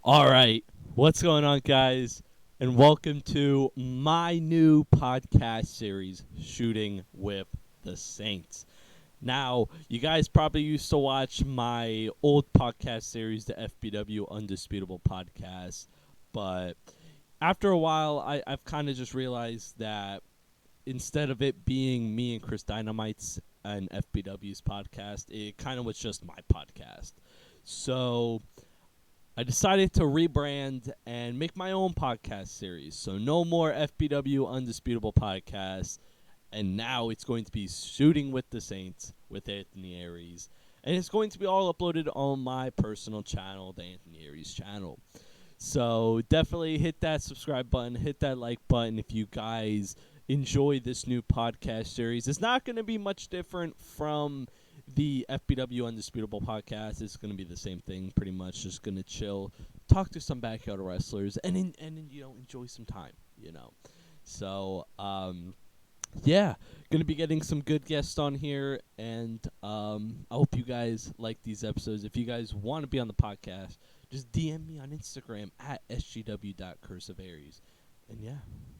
All right, what's going on, guys? And welcome to my new podcast series, Shooting with the Saints. Now, you guys probably used to watch my old podcast series, the FBW Undisputable Podcast, but after a while, I've kind of just realized that instead of it being me and Chris Dynamite's and FBW's podcast, it kind of was just my podcast. So I decided to rebrand and make my own podcast series. So no more FBW Undisputable Podcast. And now it's going to be Shooting with the Saints with Anthony Aries. And it's going to be all uploaded on my personal channel, the Anthony Aries channel. So definitely hit that subscribe button, hit that like button if you guys enjoy this new podcast series. It's not going to be much different from the FBW Undisputable Podcast. It's going to be the same thing, pretty much. Just going to chill, talk to some backyard wrestlers, and enjoy some time, So, yeah, going to be getting some good guests on here, and I hope you guys like these episodes. If you guys want to be on the podcast, just DM me on Instagram at sgw.cursivearies. And yeah,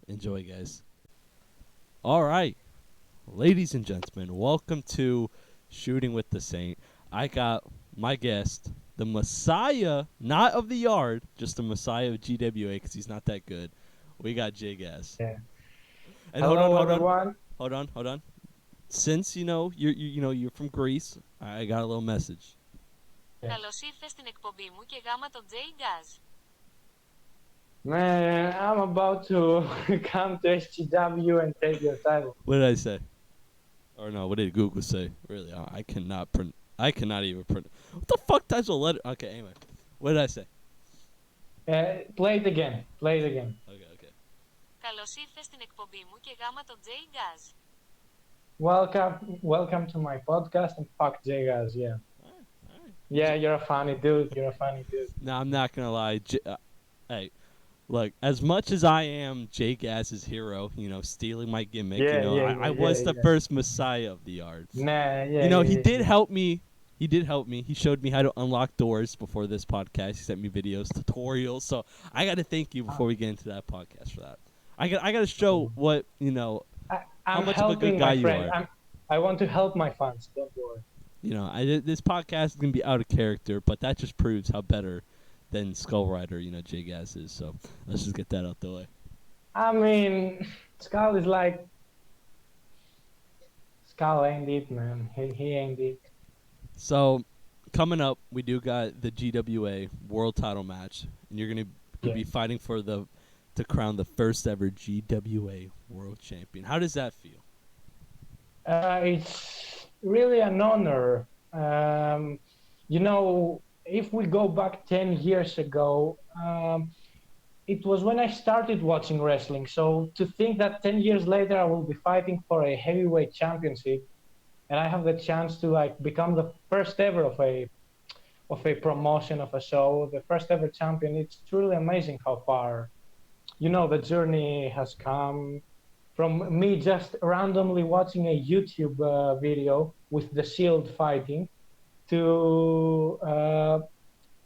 enjoy, guys. All right, ladies and gentlemen, welcome to Shooting with the Saint. I got my guest, the Messiah, not of the yard, just the Messiah of GWA because he's not that good. We got Jay Gaz. Yeah. And Hello, everyone. hold on. Since you're from Greece, I got a little message. Καλώς ήρθες στην εκπομπή μου και γάμα τον Jay Gaz. Man, I'm about to come to SGW and take your title. What did I say? Or no, what did Google say? Really, I cannot even print. What the fuck does a letter? Okay, anyway, what did I say? Play it again. Okay. Καλώς ήρθες στην εκπομπή μου και γάμα τον Jay Gaz. Welcome to my podcast and fuck Jay Gaz, yeah. All right. Yeah, you're a funny dude. No, I'm not gonna lie. Hey, look, as much as I am Jay Gaz's hero, stealing my gimmick, I was the first Messiah of the yard. Nah, yeah. He did help me. He showed me how to unlock doors before this podcast. He sent me videos, tutorials. So I got to thank you before we get into that podcast for that. I got to show what, how much of a good guy you are. I want to help my fans, don't worry. This podcast is going to be out of character, but that just proves how better than Skull Rider, Jay Gaz is. So let's just get that out the way. I mean, Skull is like... Skull ain't it, man. He ain't it. So coming up, we do got the GWA World Title match, and you're going to be fighting for to crown the first ever GWA World Champion. How does that feel? It's really an honor. If we go back 10 years ago, it was when I started watching wrestling. So to think that 10 years later I will be fighting for a heavyweight championship, and I have the chance to become the first ever of a promotion of a show, the first ever champion. It's truly amazing how far, the journey has come from me just randomly watching a YouTube video with the Shield fighting to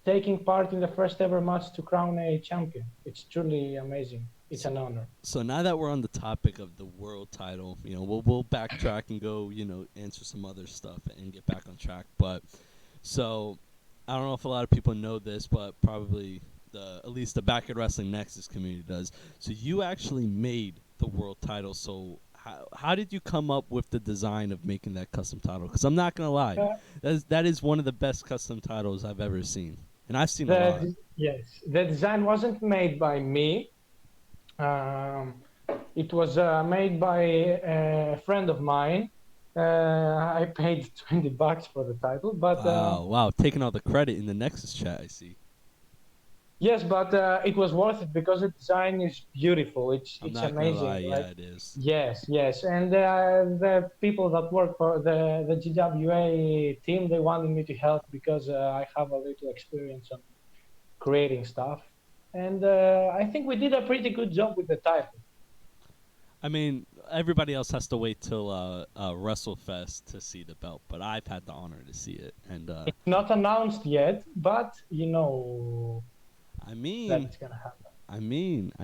taking part in the first ever match to crown a champion. It's truly amazing. It's an honor. So now that we're on the topic of the world title, we'll backtrack and go, answer some other stuff and get back on track. But so I don't know if a lot of people know this, but probably at least the Backyard Wrestling Nexus community does. So you actually made the world title. So how did you come up with the design of making that custom title? Because I'm not gonna lie, that is one of the best custom titles I've ever seen, and I've seen a lot. Yes, the design wasn't made by me. It was made by a friend of mine. I paid $20 for the title, but wow, taking all the credit in the Nexus chat, I see. Yes, but it was worth it because the design is beautiful. It's amazing. Lie, right? Yeah, it is. Yes, and the people that work for the GWA team, they wanted me to help because I have a little experience on creating stuff, and I think we did a pretty good job with the title. I mean, everybody else has to wait till WrestleFest to see the belt, but I've had the honor to see it, and it's not announced yet, but mean, that's gonna happen. I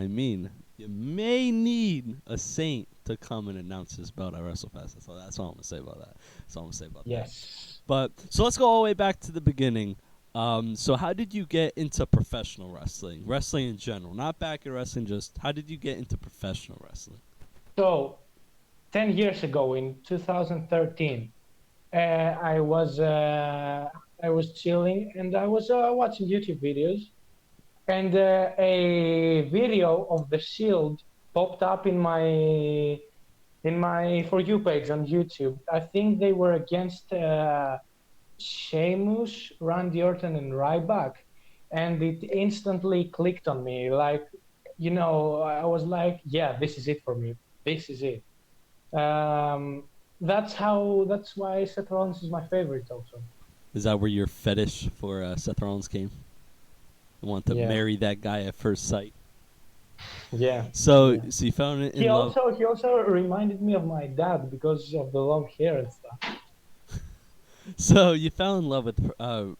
mean, you may need a saint to come and announce his belt at WrestleFest. That's all I'm gonna say about that. That's all I'm gonna say about that. Yes. But so let's go all the way back to the beginning. So how did you get into professional wrestling? Wrestling in general, not back at wrestling. Just how did you get into professional wrestling? So 10 years ago in 2013, I was chilling and I was watching YouTube videos, and a video of the Shield popped up in my For You page on YouTube. I think they were against Sheamus, Randy Orton, and Ryback, and it instantly clicked on me. Like, I was like, yeah, this is it for me. This is it. That's why Seth Rollins is my favorite also. Is that where your fetish for Seth Rollins came? You want to Yeah. marry that guy at first sight. Yeah. So, Yeah. so you found it in He love. also reminded me of my dad because of the long hair and stuff. So you fell in love with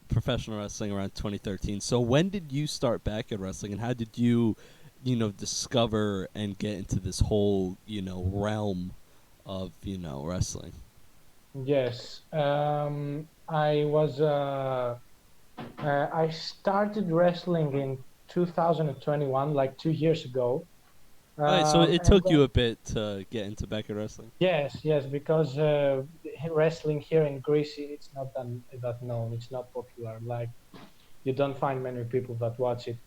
professional wrestling around 2013. So when did you start back at wrestling, and how did you, discover and get into this whole, realm of, wrestling? Yes. I started wrestling in 2021, like 2 years ago. All right, so it And took you a bit to get into back at wrestling. yes, because wrestling here in Greece, it's not that known. It's not popular. Like, you don't find many people that watch it.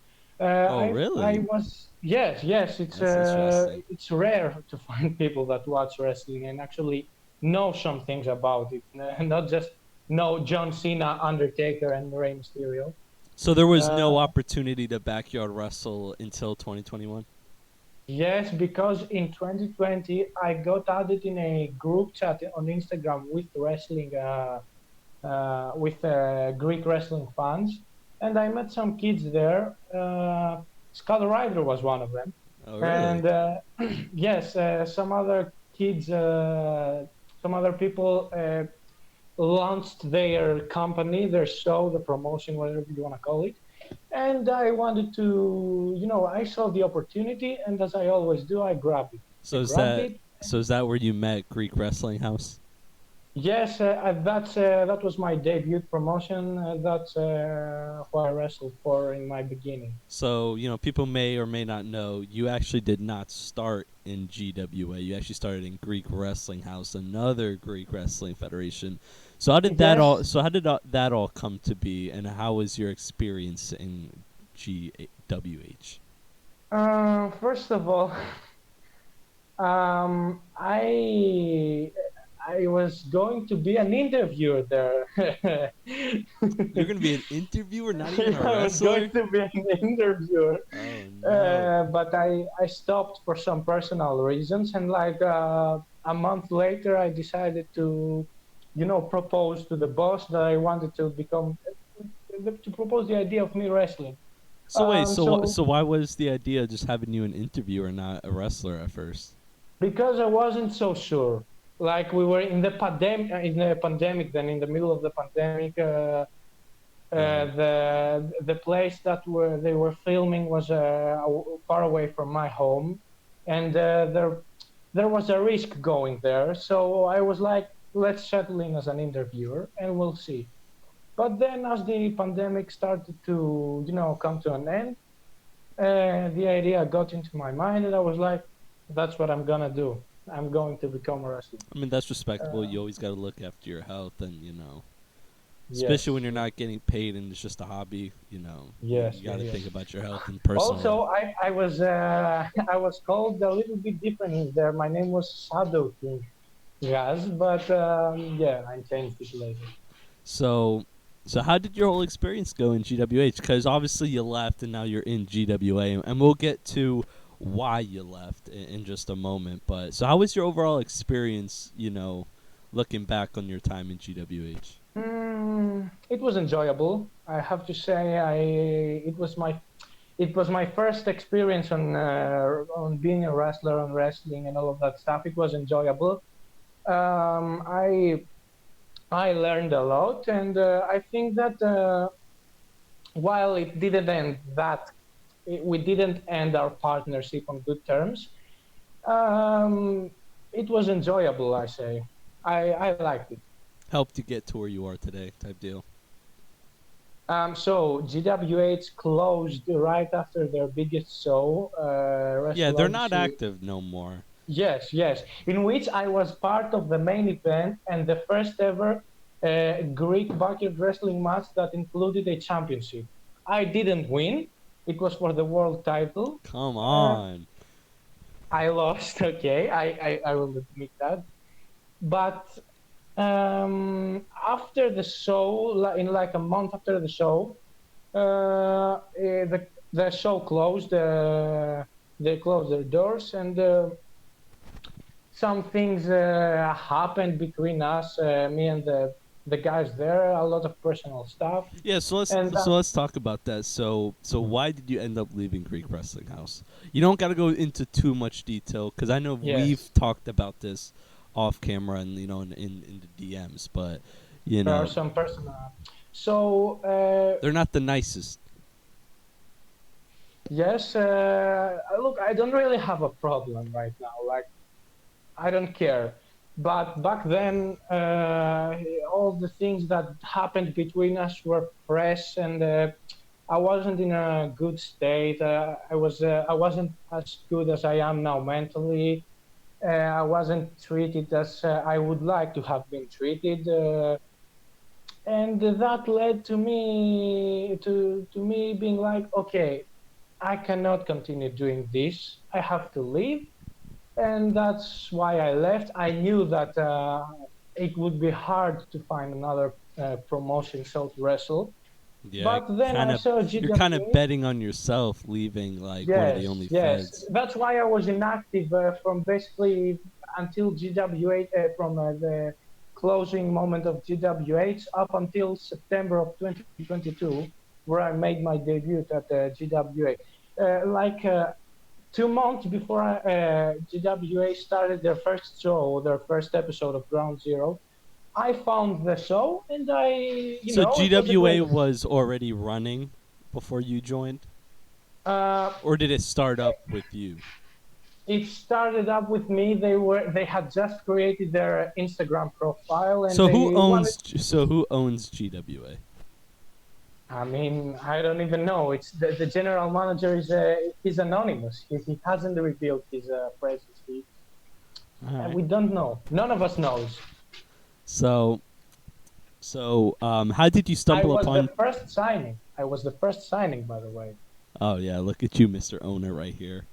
Oh, I really? was yes. That's interesting. It's rare to find people that watch wrestling and actually know some things about it, not just know John Cena, Undertaker, and Rey Mysterio. So there was no Uh, opportunity to backyard wrestle until 2021. yes, because in 2020 I got added in a group chat on Instagram with wrestling, with Greek wrestling fans, and I met some kids there. Skull Rider was one of them, Oh, really? and yes, some other people launched their company, their show, the promotion, whatever you want to call it. And I wanted to, I saw the opportunity, and as I always do, I grabbed it. I So is grabbed that it. so is that where you met Greek Wrestling House? Yes, that was my debut promotion. That's who I wrestled for in my beginning. So, people may or may not know you actually did not start in GWA. You actually started in Greek Wrestling House, another Greek wrestling federation. So Yes. that all come to be, and how was your experience in GWH? First of all, I was going to be an interviewer there. You're going to be an interviewer, not even a I was going wrestler? to be an interviewer, Oh, no. but I stopped for some personal reasons, and like a month later, I decided to, propose to the boss that I wanted to propose the idea of me wrestling. So wait, So so why was the idea of just having you an interviewer, not a wrestler at first? because I wasn't so sure. Like, we were in the pandemic, then in the middle of the pandemic, Right. the place that they were filming was far away from my home, and there was a risk going there. So I was like, let's settle in as an interviewer, and we'll see. But then, as the pandemic started to, come to an end, the idea got into my mind, and I was like, that's what I'm gonna do. I'm going to become a wrestler. I mean, that's respectable. Uh, You always got to look after your health, and especially when yes, you're not getting paid and it's just a hobby. yes, You got yes, to think yes. about your health and personal. Also, I was I was called a little bit different there. My name was Shadow King Gaz, but yeah, I changed it later. So, so how did your whole experience go in GWH? Because obviously you left, and now you're in GWA, and we'll get to why you left in just a moment. But so, how was your overall experience? Looking back on your time in GWH. It was enjoyable. I have to say, it was my first experience on being a wrestler, on wrestling, and all of that stuff. It was enjoyable. Um, I I learned a lot, and I think that while it didn't end that we didn't end our partnership on good terms. Um, it was enjoyable, I say. I liked it. Helped you get to where you are today, type deal. So GWH closed right after their biggest show, Yeah, they're Wrestle not Odyssey. active no more. Yes, yes, in which I was part of the main event and the first ever Greek backyard wrestling match that included a championship. I didn't win. It was for the world title. Come Uh, on. I lost. Okay, I will admit that. But after the show, in like a month after the show, the show closed. They closed their doors, and some things happened between us, me and the guys there. A lot of personal stuff, Yeah, so let's and so let's talk about that. So why did you end up leaving Greek Wrestling House? You don't got to go into too much detail because I know yes, we've talked about this off camera and in the DMs, but you there are know some personal. So they're not the nicest. yes, look, I don't really have a problem right now. Like I don't care. But back then, all the things that happened between us were fresh, and I wasn't in a good state. I wasn't as good as I am now mentally. I wasn't treated as I would like to have been treated, and that led to me being like, okay, I cannot continue doing this. I have to leave, and that's why I left. I knew that it would be hard to find another promotion show to wrestle. Yeah, But then I saw you're kind of GWA. betting on yourself leaving like one of the Yes, only yes. feds. That's why I was inactive from basically until GWA, from the closing moment of GWH up until September of 2022, where I made my debut at GWA. Like 2 months before GWA started their first show, their first episode of Ground Zero, I found the show, and So it was a great. GWA was already running before you joined, Uh, or did it start up with you? it started up with me. They had just created their Instagram profile, and So they wanted. who owns GWA? I mean, I don't even know. It's the general manager is anonymous. He hasn't revealed his presence. All right. We don't know. None of us knows. So how did you I stumble was the upon? first signing. I was the first signing, by the way. Oh yeah, look at you, Mr. Owner, right here,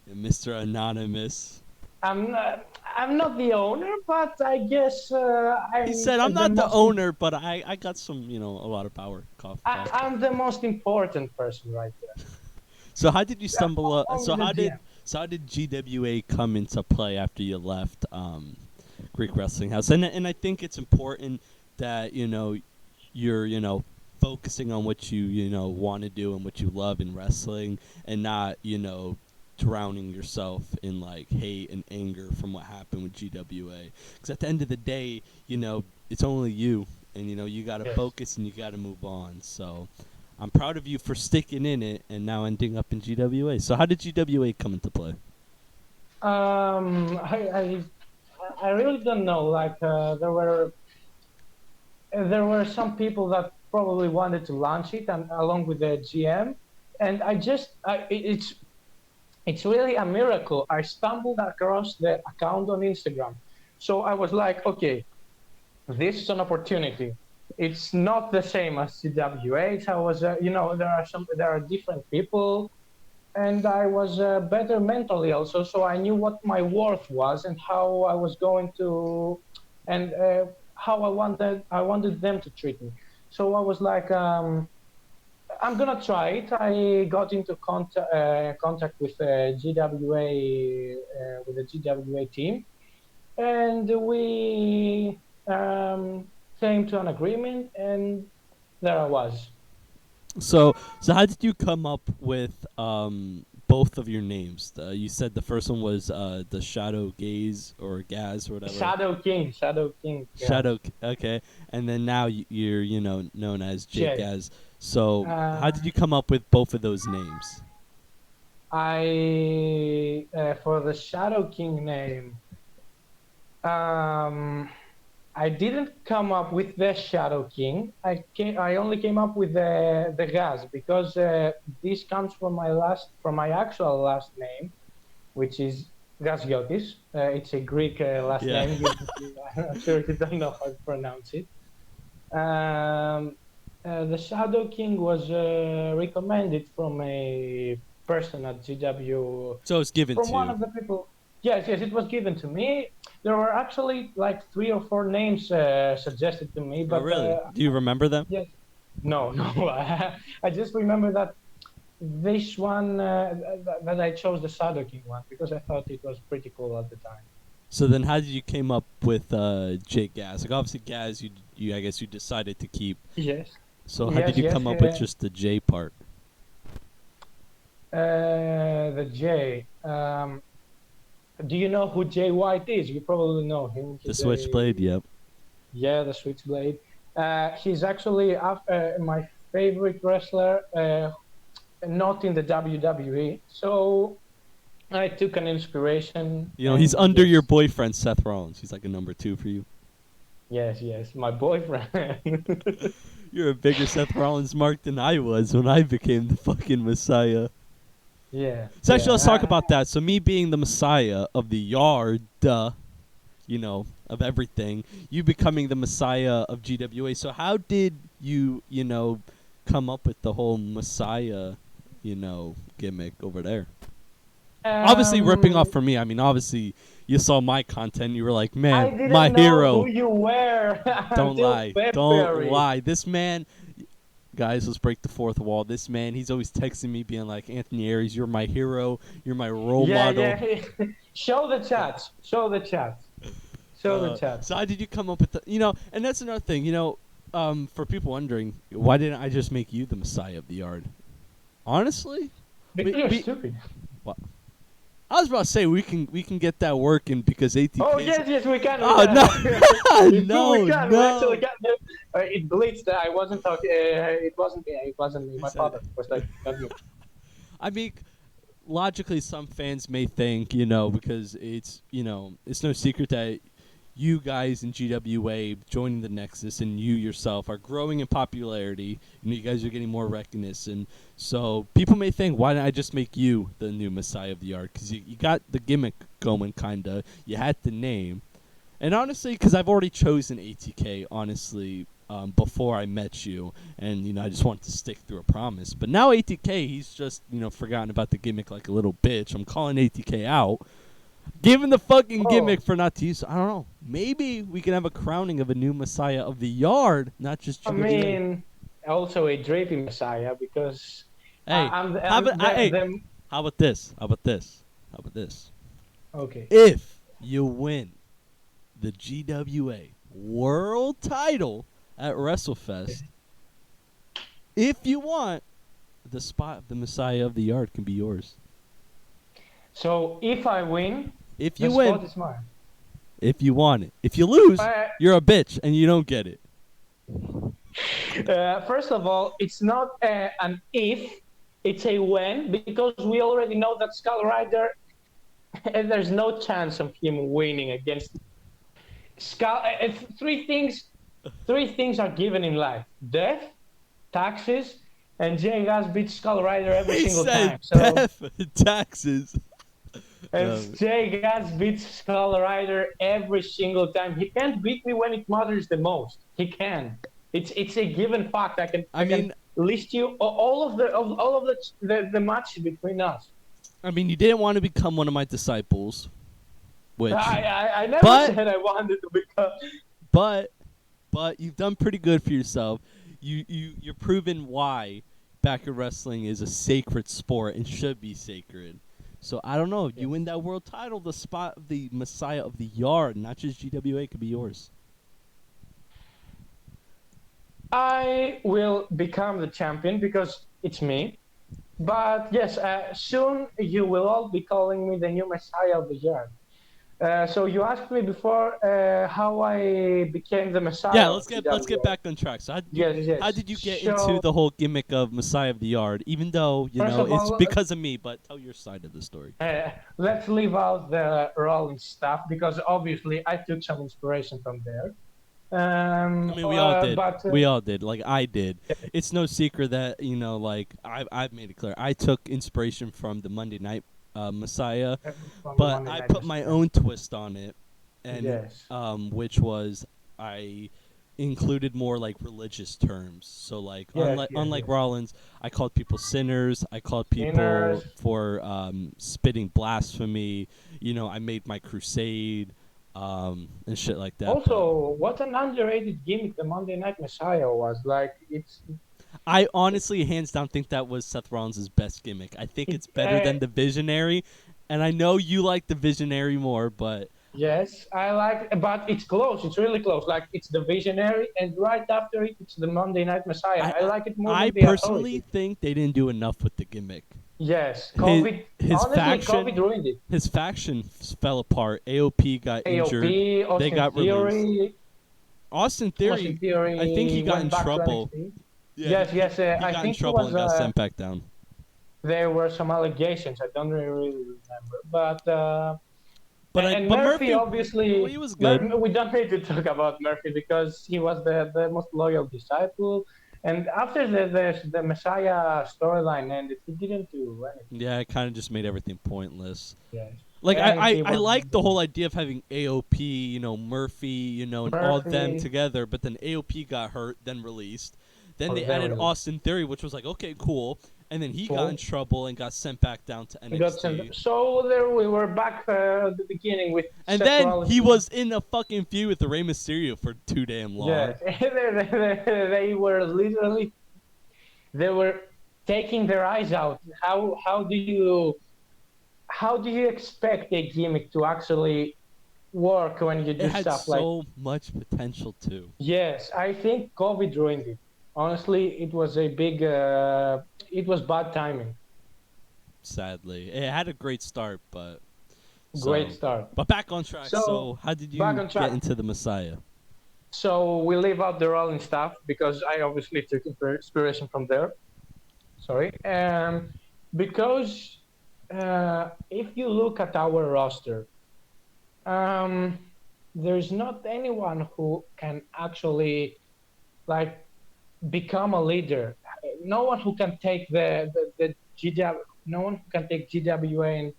Mr. Anonymous. I'm not the owner, but I guess He I'm said, "I'm the not the most. owner, but I got some, a lot of power." Cough, cough. I'm the most important person right there. So how did you stumble? Only the GM. So how did GWA come into play after you left Greek Wrestling House? And I think it's important that you're focusing on what you want to do and what you love in wrestling, and not drowning yourself in like hate and anger from what happened with GWA. Because at the end of the day, it's only you, and you got to Yes. focus and you got to move on. So I'm proud of you for sticking in it and now ending up in GWA. So how did GWA come into play? I really don't know. Like there were some people that probably wanted to launch it, and along with the GM, and it's really a miracle. I stumbled across the account on Instagram, so I was like, okay, this is an opportunity. It's not the same as CWH. I was, there are different people, and I was better mentally also. So I knew what my worth was and how I was going to, and how I wanted them to treat me. So I was like, I'm gonna try it. I got into contact with with the GWA team, and we came to an agreement, and there I was. So how did you come up with both of your names? You said the first one was the Shadow Gaze or Gaz or whatever. Shadow King. Yeah. Okay, and then now you're known as Jake Jay. Gaz. So how Uh, did you come up with both of those names? For the Shadow King name, um, I didn't come up with the Shadow King. I only came up with the Gaz because this comes from my actual last name, which is Gaziotis. It's a Greek last Yeah. name. I'm sure you don't know how to pronounce it. The Shadow King was recommended from a person at GW, So it's given from to one you. of the people. Yes, yes, it was given to me. There were actually like 3 or 4 names suggested to me, Oh, but really? Do you remember them? yes, no, no. I just remember that this one that I chose the Shadow King one because I thought it was pretty cool at the time. So then, how did you came up with Jay Gaz? Like obviously Gaz, you I guess you decided to keep. Yes, So how did yes, you yes. come up with just the J part? The J. Do you know who Jay White is? You probably know him. The He's Switchblade. Yep. the Switchblade. He's actually my favorite wrestler, not in the WWE. So I took an inspiration, You know he's and under your yes, boyfriend Seth Rollins. He's like a number 2 for you. yes, yes, my boyfriend. You're a bigger Seth Rollins mark than I was when I became the fucking Messiah. Yeah, So actually, let's talk yeah. about that. So me being the Messiah of the yard, you know, of everything, you becoming the Messiah of GWA. So how did you know, come up with the whole Messiah, gimmick over there? Obviously ripping off Um, from me. I mean, obviously you saw my content. You were like, I man, my didn't know who hero. you were Don't until lie. Don't February. lie. This man, guys, let's break the fourth wall. This man, he's always texting me being like, Anthony Aries, you're my hero. You're my role Yeah, model. yeah. Show the chats. Show the chats. Show the chats. So how did you come up with and that's another thing, for people wondering, why didn't I just make you the Messiah of the yard? Honestly, Because you're stupid. well, I was about to say we can get that working because Oh ATK's. yes, yes, we can. We Oh can. no, We no, can. We actually no. can. It blitzed. I wasn't talking. It wasn't me. It wasn't me. He My said, father was like, not me. I mean, logically, some fans may think, because it's no secret that you guys in GWA joining the Nexus and you yourself are growing in popularity. You guys are getting more recognition. So people may think, why didn't I just make you the new Messiah of the Yard? Because you got the gimmick going, kind of. You had the name. And honestly, because I've already chosen ATK, honestly, before I met you. And, I just wanted to stick through a promise. But now ATK, he's just, forgotten about the gimmick like a little bitch. I'm calling ATK out. Given the fucking Oh, gimmick for not to use, I don't know. Maybe we can have a crowning of a new Messiah of the Yard, not just I GWA. mean, also a draping messiah because Hey, how I'm about hey, the how about this? How about this? How about this? okay. If you win the GWA World Title at WrestleFest, if you want, the spot of the Messiah of the Yard can be yours. So if I win, If the you win, spot is mine. if you want it. If you lose, Uh, you're a bitch and you don't get it. First of all, it's not an if, it's a when, because we already know that Skull Rider, there's no chance of him winning against Skull. Three things are given in life: death, taxes, and Jay Gas beats Skull Rider every He single said time. So, death, taxes. and Jay Gas beats Skull Rider every single time. He can't beat me when it matters the most. He can. It's a given fact. I can I I can mean, list you all of the matches between us. you didn't want to become one of my disciples, which, I never but, said I wanted to become. but, but you've done pretty good for yourself. You're proven why backyard wrestling is a sacred sport and should be sacred. So I don't know. If you Yes. win that world title, the spot of the Messiah of the Yard, not just GWA, could be yours. I will become the champion because it's me. But yes, soon you will all be calling me the new Messiah of the Year. So you asked me before how I became the Yeah, Messiah of let's get GWA. back on track. So Yes, how yes. did you get into So the whole gimmick of Messiah of the Yard? Even though first of it's all, because of me, but tell your side of the story. let's leave out the rolling stuff because obviously I took some inspiration from there. I mean, we all did. But We all did. Like I did. It's no secret that like I've made it clear. I took inspiration from the Monday Night Messiah, from the but Monday I Night put my Messiah. own twist on it, and Yes. which was I included more like religious terms. So like Yes, yes, unlike yes. Rollins, I called people sinners. I called people Sinners. for spitting blasphemy. I made my crusade and shit like that. But Also, what an underrated gimmick the Monday Night Messiah was. Like I honestly, hands down, think that was Seth Rollins' best gimmick. I think it it's better than the Visionary, and I know you like the Visionary more, but yes, I like, but it's close. It's really close. Like it's the Visionary, and right after it, it's the Monday Night Messiah. I I I, like it more I than the personally Authority. think they didn't do enough with the gimmick. Yes, His COVID. his Honestly, COVID faction ruined it. his faction fell apart. AOP got injured. AOP, They Austin got released. Theory, Austin Austin Theory, I think he Theory got in went back to trouble. NXT. Yeah, Yes, yes. he I got in think he trouble was. and got sent back down. There were some allegations. I don't really remember, but and But Murphy Murphy, well, obviously. he was good. We don't need to talk about Murphy because he was the most loyal disciple. And after the Messiah storyline ended, he didn't do anything. Yeah, it kind of just made everything pointless. Yes, Like NXT I was like the whole idea of having AOP, Murphy, and all them Murphy together. But then AOP got hurt, then released. Then or they then added released. Austin Theory, which was like okay, cool. And then he got in Cool. trouble and got sent back down to He got sent. NXT. So there we were back at the beginning with And Seth then Rollins. he was in a fucking feud with the Rey Mysterio for too damn long. Yes, they were literally they were taking their eyes out. How do you expect a gimmick to actually work when you It do had stuff like? so much potential too. Yes, I think COVID ruined it. Honestly, it was a big. It was bad timing. Sadly, it had a great start, but Great start. But back on track. So So how did back you on get track. into the Messiah? So we leave out the rolling stuff because I obviously took inspiration from there. Sorry. Because if you look at our roster, um, there's not anyone who can actually like become a leader. No one who can take the GW, no one who can take GWA and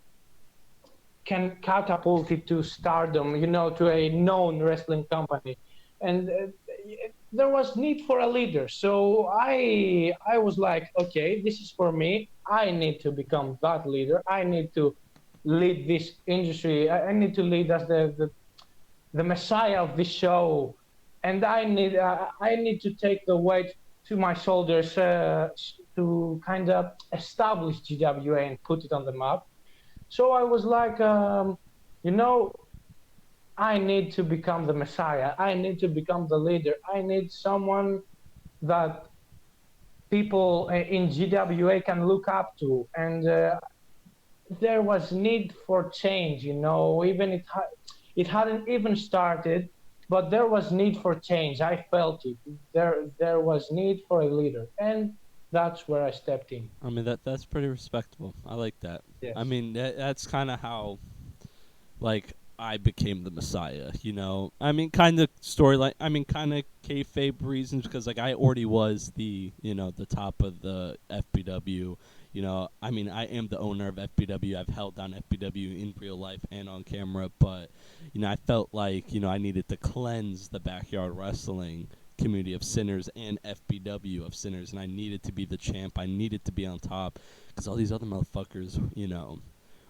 can catapult it to stardom, to a known wrestling company. And there was need for a leader. So I was like, okay, this is for me. I need to become that leader. I need to lead this industry. I need to lead as the messiah of this show, and I need to take the weight to my shoulders to kind of establish GWA and put it on the map. So I was like, you know, I need to become the messiah. I need to become the leader. I need someone that people in GWA can look up to. And there was need for change, even it hadn't even started, but there was need for change. I felt it. There was need for a leader. And that's where I stepped in. I mean that's pretty respectable. I like that. I Yes. mean that's kind of how like I became the Messiah. I mean kind of storyline. I mean kind of kayfabe reasons because like I already was the the top of the FBW. I mean I am the owner of FBW. I've held down FBW in real life and on camera, but I felt like I needed to cleanse the backyard wrestling community of sinners and FBW of sinners, and I needed to be the champ. I needed to be on top because all these other motherfuckers,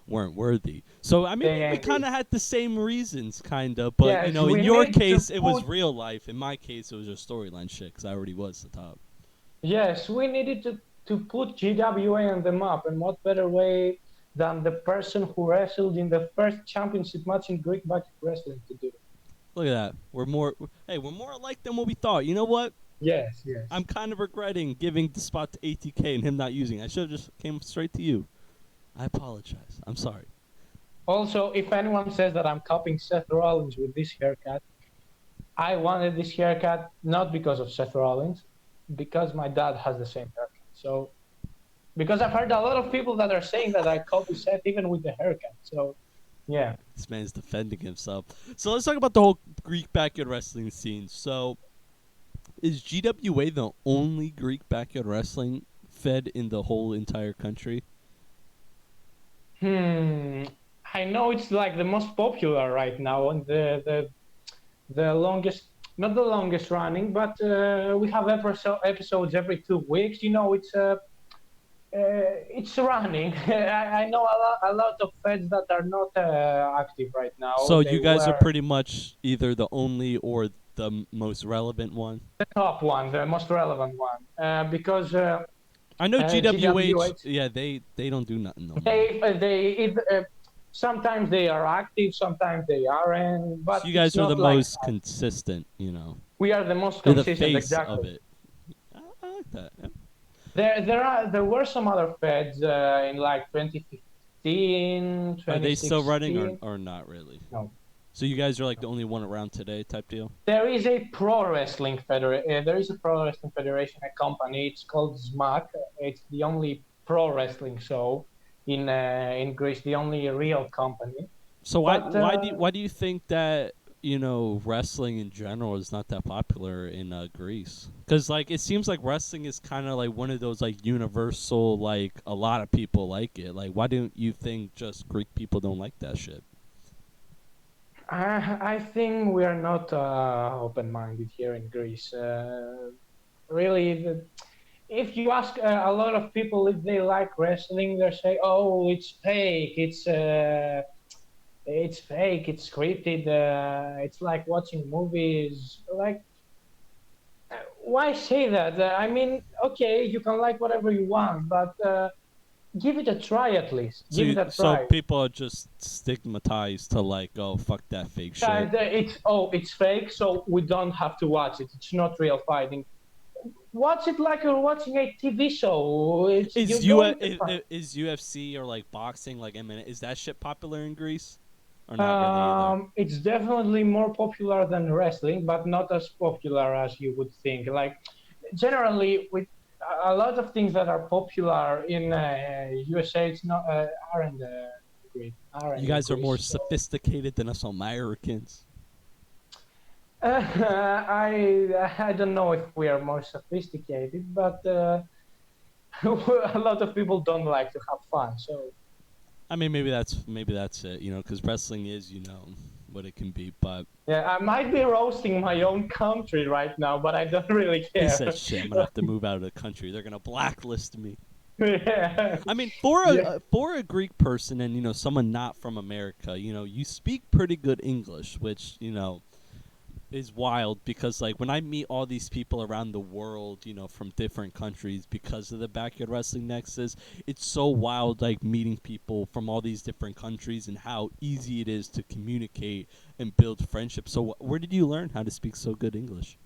weren't worthy. So I mean, we kind of had the same reasons, kind of, but Yes, in we your need to case, it was put. real life. In my case, it was just storyline shit because I already was the top. Yes, we needed to put GWA on the map, and what better way than the person who wrestled in the first championship match in Greek Bucket Wrestling to do it? Look at that. We're more alike than what we thought. You know what? Yes, yes. I'm kind of regretting giving the spot to ATK and him not using it. I should have just came straight to you. I apologize. I'm sorry. Also, if anyone says that I'm copying Seth Rollins with this haircut, I wanted this haircut not because of Seth Rollins, because my dad has the same haircut. So, because I've heard a lot of people that are saying that I copy Seth even with the haircut. So, yeah. This man's defending himself. So let's talk about the whole Greek backyard wrestling scene. So is GWA the only Greek backyard wrestling fed in the whole entire country? I know it's like the most popular right now and the longest, not the longest running, but we have episodes every 2 weeks. It's running. I know a lot of feds that are not active right now. So They you guys are were pretty much either the only or the most relevant one. the top one, the most relevant one, because I know GWH. GWH, Yeah, they don't do nothing no more. sometimes they are active, sometimes they aren't, So but you it's guys are the not like most consistent. we are the most You're the consistent. face Exactly. of it. I like that. Yeah. There were some other feds in like 2015, 2016. Are they still running or not really? No. So you guys are like the only one around today type deal? There is a pro wrestling federation, a company. It's called SMAC. It's the only pro wrestling show in Greece, the only real company. So But, why do you think that wrestling in general is not that popular in Greece? Because like it seems like wrestling is kind of like one of those like universal, like a lot of people like it. Like why don't you think just Greek people don't like that shit? I think we are not open-minded here in Greece. Really, if you ask a lot of people if they like wrestling, they say, "Oh, it's fake. It's fake. It's scripted. It's like watching movies." Like, why say that? I mean, okay, you can like whatever you want, but give it a try at least. So Give it a so try. people are just stigmatized to like, oh fuck that fake shit. It's fake, so we don't have to watch it. It's not real fighting. Watch it like you're watching a TV show. Is UFC or like boxing like MMA? Is that shit popular in Greece or not really either? It's definitely more popular than wrestling, but not as popular as you would think. Like generally, with a lot of things that are popular in USA, it's not aren't great. Aren't You guys are more Greece, sophisticated than us Americans. I don't know if we are more sophisticated, but a lot of people don't like to have fun. So I mean, maybe that's it, because wrestling is, what it can be. But yeah, I might be roasting my own country right now, but I don't really he care. said, "Shit, I'm gonna have to move out of the country. They're gonna blacklist me." Yeah. I mean, for a Greek person and someone not from America, you speak pretty good English, which is wild because like when I meet all these people around the world, from different countries because of the backyard wrestling nexus, it's so wild like meeting people from all these different countries and how easy it is to communicate and build friendships. So where did you learn how to speak so good English?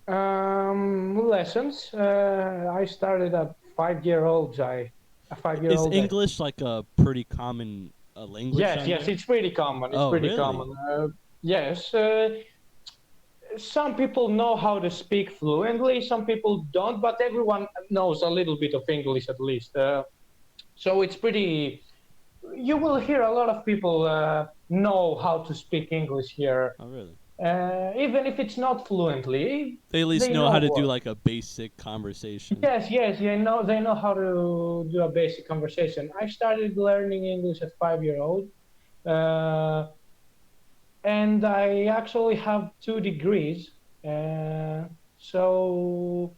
Lessons. I started at 5 year olds. A 5 year Is old. English like a pretty common language? Yes, it's pretty common. It's pretty really? common. Yes. Some people know how to speak fluently, some people don't, but everyone knows a little bit of English at least. So it's pretty. You will hear a lot of people know how to speak English here, Oh, really? even if it's not fluently. They at least They know how to do what- like a basic conversation. Yes. They know how to do a basic conversation. I started learning English at 5 year old. Uh, and I actually have 2 degrees, so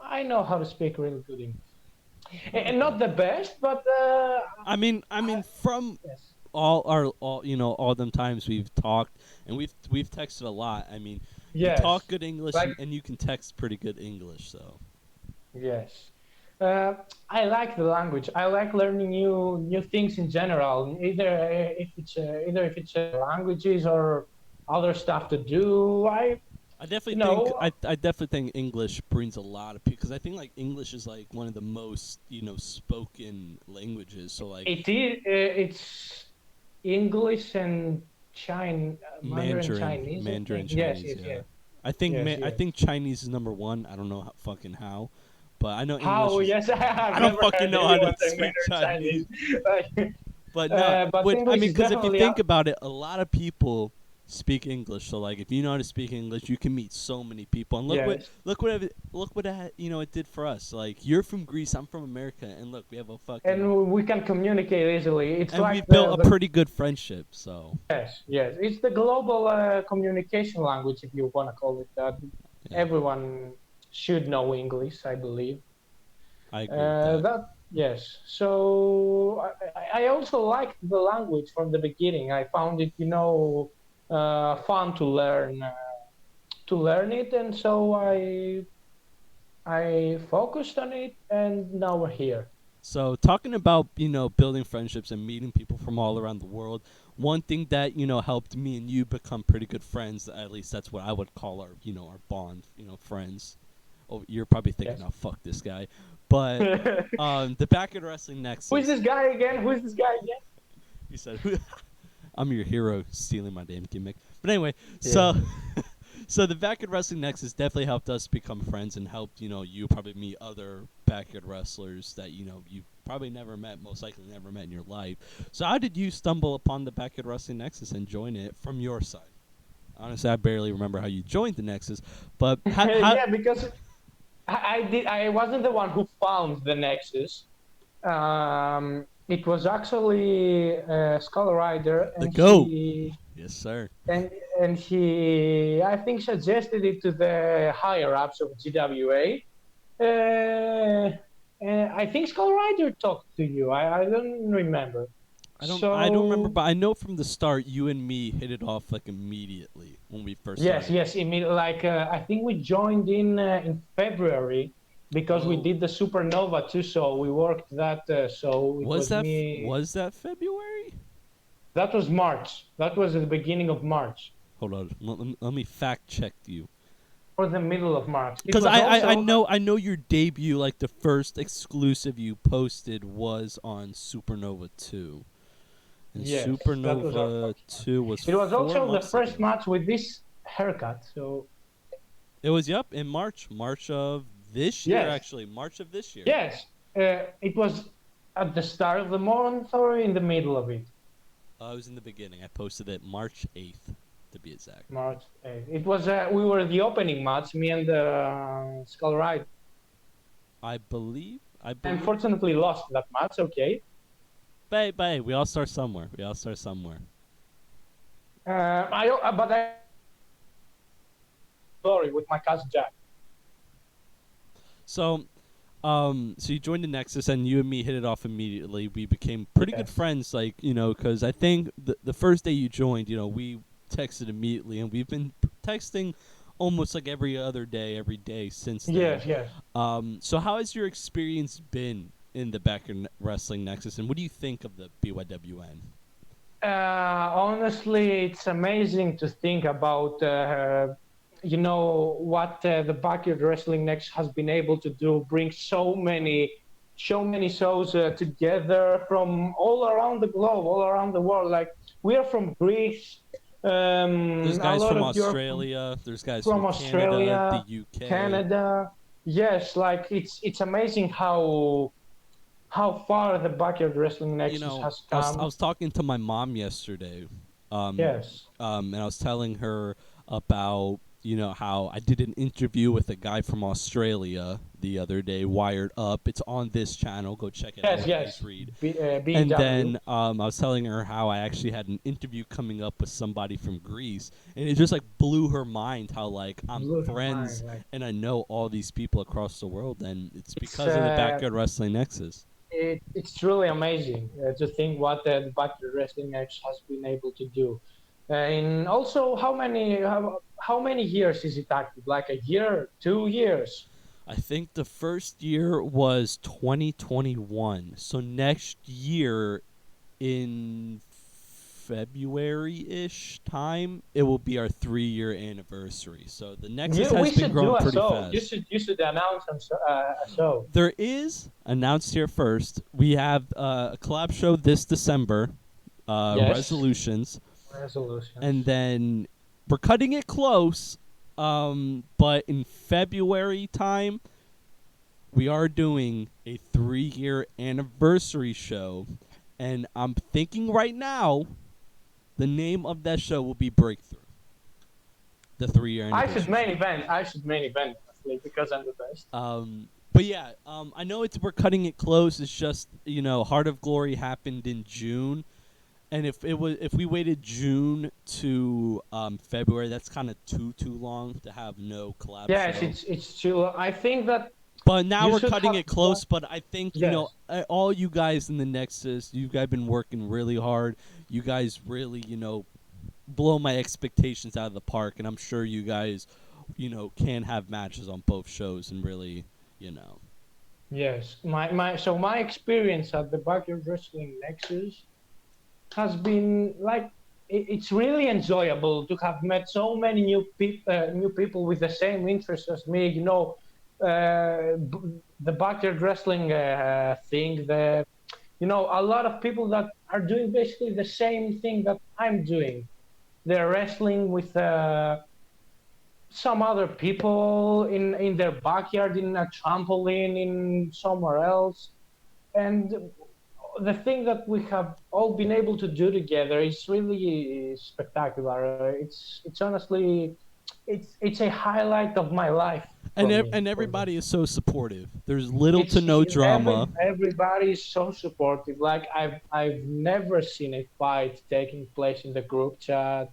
I know how to speak really good English. And not the best, but I mean, from yes, all them times we've talked and we've texted a lot. I mean, you yes, talk good English like and you can text pretty good English. So yes. I like the language. I like learning new things in general. Either if it's languages or other stuff to do. I definitely You think know, I definitely think English brings a lot of people because I think like English is like one of the most spoken languages. So like it is. It's English and Mandarin Chinese, I Mandarin think. Yes, Chinese, yes, yeah. yes, I yes. think Chinese is number one. I don't know fucking how, but I know English How? is. Yes, I I've don't never fucking heard know how to anyone say speak Mandarin Chinese. Chinese. Like, But no, but I English mean, is because if you definitely think up. about it, a lot of people speak English. So like, if you know how to speak English, you can meet so many people. And Yes. look what it did for us. Like, you're from Greece, I'm from America, and look, we have a fucking And we can communicate easily. It's and like we've built a the pretty good friendship. So yes. It's the global communication language, if you want to call it that. yeah, Everyone should know English, I believe. I agree with that. That yes. So I also liked the language from the beginning. I found it, fun to learn it, and so I focused on it, and now we're here. So talking about building friendships and meeting people from all around the world, one thing that helped me and you become pretty good friends. At least that's what I would call our our bond. Friends. Oh, you're probably thinking, Yes. "Oh, fuck this guy," but the Backyard Wrestling Who is Nexus. this guy again? Who is this guy again? You said, "I'm your hero," stealing my damn gimmick. But anyway, Yeah. so so the Backyard Wrestling Nexus definitely helped us become friends and helped you probably meet other backyard wrestlers that you probably never met, most likely never met in your life. So how did you stumble upon the Backyard Wrestling Nexus and join it from your side? Honestly, I barely remember how you joined the Nexus, but how Yeah, because I wasn't the one who found the Nexus. It was actually Skull Rider, the and goat? Yes, sir. he I think suggested it to the higher ups of GWA. I think Skull Rider talked to you. I don't remember. I don't remember, So but I know from the start you and me hit it off like immediately when we first yes, started. yes. Like I think we joined in February because we Oh, did the Supernova too. So we worked that. So it was me. was that February? That was March. That was at the beginning of March Hold on, let me fact check you. or the middle of March. It Because was also I know your debut, like the first exclusive you posted was on Supernova 2. And yes, that was our Supernova first match. 2 was It was 4 also the months first ago. match with this haircut. So It was, yep, in March. March of this year, yes, actually. March of this year. yes. It was at the start of the month or in the middle of it. It was in the beginning. I posted it March 8th, to be exact. March 8th. It was we were the opening match, me and Skull Rider. I believe. Unfortunately, lost that match. Okay. But hey, we all start somewhere. We all start somewhere. I glory with my cousin Jack. So, so you joined the Nexus, and you and me hit it off immediately. We became pretty good Yes. friends, like because I think the first day you joined, we texted immediately, and we've been texting almost like every day since then. Yes, yes. So how has your experience been in the Backyard Wrestling Nexus, and what do you think of the BYWN? Honestly, it's amazing to think about, what the Backyard Wrestling Next has been able to do, bring so many shows together from all around the globe, all around the world. Like we are from Greece, There's a guys lot from of Europe, Australia. There's guys from from Canada, the Australia, UK. Canada. Yes, like it's amazing how far the Backyard Wrestling Nexus has I come. was talking to my mom yesterday, Yes. and I was telling her about how I did an interview with a guy from Australia the other day, Wired Up. It's on this channel. Go check it Yes, out, guys. yes. Read. And BW. then I was telling her how I actually had an interview coming up with somebody from Greece, and it just like blew her mind how like I'm Blew her friends mind, like, and I know all these people across the world, and it's it's because of the Backyard Wrestling Nexus. it's truly amazing to think what the Backyard Wrestling X has been able to do. And also, how many years is it active? Like a year, 2 years? I think the first year was 2021. So next year in February-ish time, it will be our 3-year anniversary. So the Nexus We has been should do growing a pretty show. fast. You should announce a show. There is announced here first. We have a collab show this December. Yes. resolutions, and Resolutions. then we're cutting it close. But in February time, we are doing a 3-year anniversary show, and I'm thinking right now the name of that show will be Breakthrough. The 3-year I should anniversary main show. event. I should main event honestly because I'm the best. But yeah, I know we're cutting it close. It's just Heart of Glory happened in June, and if we waited June to February, that's kind of too long to have no collab Yes, show. it's true. I think that But now you we're should cutting have it one. close. But I think Yes. all you guys in the Nexus, you guys been working really hard. You guys really blow my expectations out of the park, and I'm sure you guys can have matches on both shows and really you know. Yes. My experience at the Backyard Wrestling Nexus has been like it's really enjoyable to have met so many new people with the same interests as me. The backyard wrestling thing. A lot of people that are doing basically the same thing that I'm doing. They're wrestling with some other people in their backyard, in a trampoline, in somewhere else, and the thing that we have all been able to do together is really spectacular. It's honestly, it's a highlight of my life And for me. and For me, everybody is so supportive. There's little to no drama. everybody is so supportive. Like I've never seen a fight taking place in the group chat.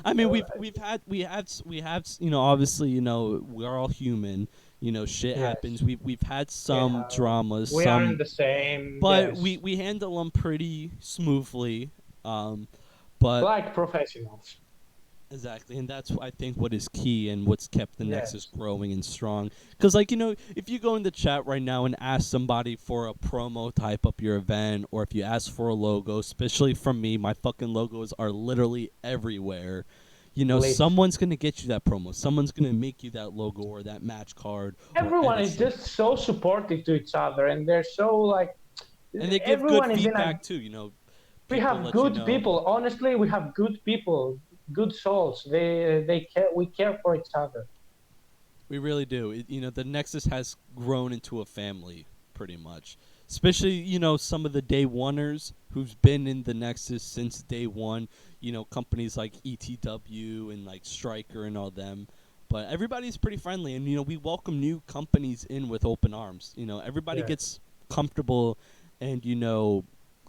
I mean, Uh, we have obviously we're all human. Shit happens. yes, We've had some yeah, dramas, we are in some, the same. but we Yes, we handle them pretty smoothly. Um, but like professionals. exactly, and that's I think what is key and what's kept the Nexus Yes, growing and strong. Because if you go in the chat right now and ask somebody for a promo to hype up your event, or if you ask for a logo, especially from me, my fucking logos are literally everywhere. lit. Someone's gonna get you that promo. Someone's gonna make you that logo or that match card or Everyone edit is some. just so supportive to each other, and they're so like And they give good everyone is in a. feedback too. We People have let you good know. people. Honestly, we have good people, good souls. They care. We care for each other. We really do. The Nexus has grown into a family, pretty much. Especially, some of the day oneers who's been in the Nexus since day one. Companies like ETW and like Striker and all them. But everybody's pretty friendly, and we welcome new companies in with open arms. Everybody Yes. gets comfortable, and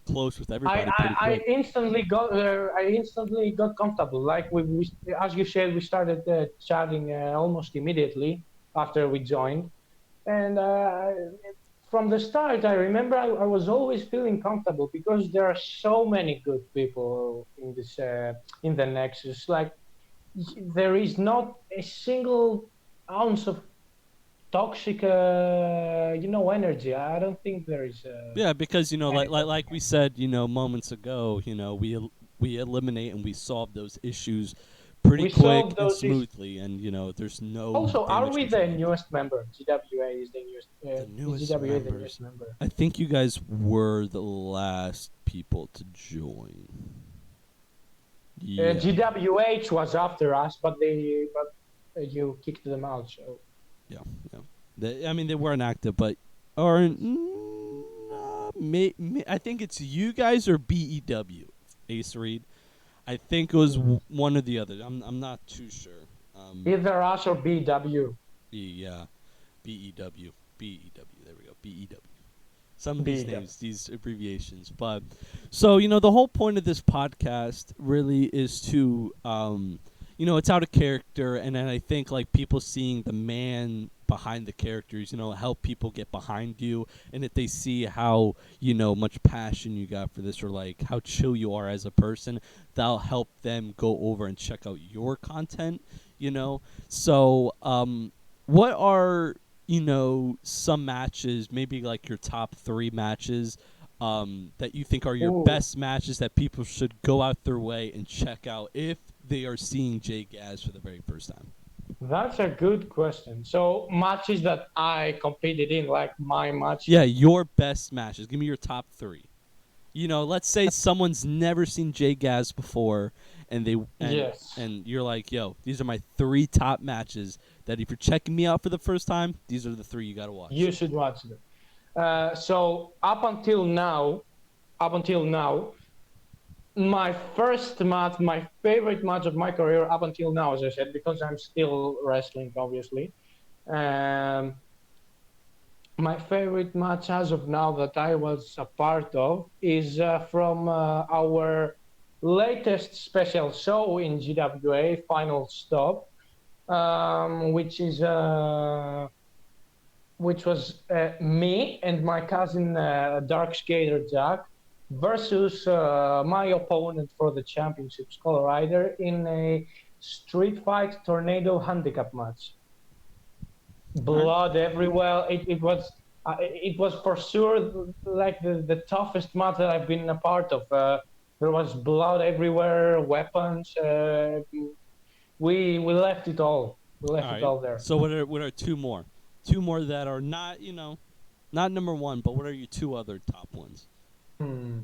close with I, everybody pretty I, I quick. instantly got I instantly got comfortable. Like as you said, we started chatting almost immediately after we joined, and from the start, I remember I was always feeling comfortable because there are so many good people in the Nexus. Like there is not a single ounce of toxic, energy. I don't think there is Yeah, because any toxic like we said, moments ago, we eliminate and we solve those issues pretty we quick solved and those issues. smoothly, and there's no Also, are damage we the control. newest member? GWA is the newest. The Is newest GWA the members, newest member? I think you guys were the last people to join. Yeah, GWH was after us, but you kicked them out. So yeah, yeah. I mean, they weren't active, but or I think it's you guys or BEW, Ace Reed. I think it was one or the other. I'm not too sure. either us or BW. Yeah, BEW, BEW. There we go, BEW. Some of these BW. names, these abbreviations, but so the whole point of this podcast really is to it's out of character, and then I think like people seeing the man behind the characters, help people get behind you, and if they see how much passion you got for this, or like how chill you are as a person, that'll help them go over and check out your content. So what are some matches, maybe like your top 3 matches that you think are your Ooh, best matches that people should go out their way and check out if they are seeing Jay Gaz for the very first time? that's a good question. So matches that I competed in, like my Yeah, matches. your best matches. Give me your top 3. let's say someone's never seen Jay Gaz before, and they Yes, and you're like, yo, these are my 3 top matches that if you're checking me out for the first time, these are the 3 you gotta watch. you should watch them. So up until now, my first match, my favorite match of my career up until now, as I said, because I'm still wrestling, obviously. Um, my favorite match as of now that I was a part of is from our latest special show in GWA, Final Stop, which was me and my cousin Dark Skater Jack versus my opponent for the championship, Skull Rider, in a street fight tornado handicap match. All right. Blood everywhere. It was for sure like the toughest match that I've been a part of. There was blood everywhere, weapons. We left it all. We All left it right. all there. So what are 2 more? 2 more that are not, not number 1, but what are your 2 other top ones? Hmm.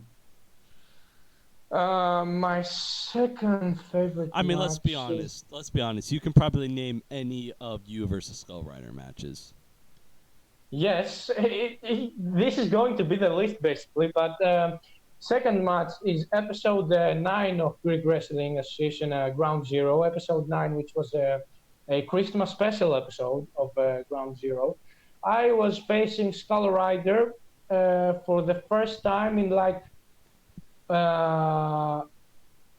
My second favorite I mean, let's be match is honest. Let's be honest. You can probably name any of you versus Skull Rider matches. yes. This is going to be the list basically, but second match is episode 9 of Greek Wrestling Association Ground Zero, episode 9, which was a Christmas special episode of Ground Zero. I was facing Skull Rider for the first time in like uh,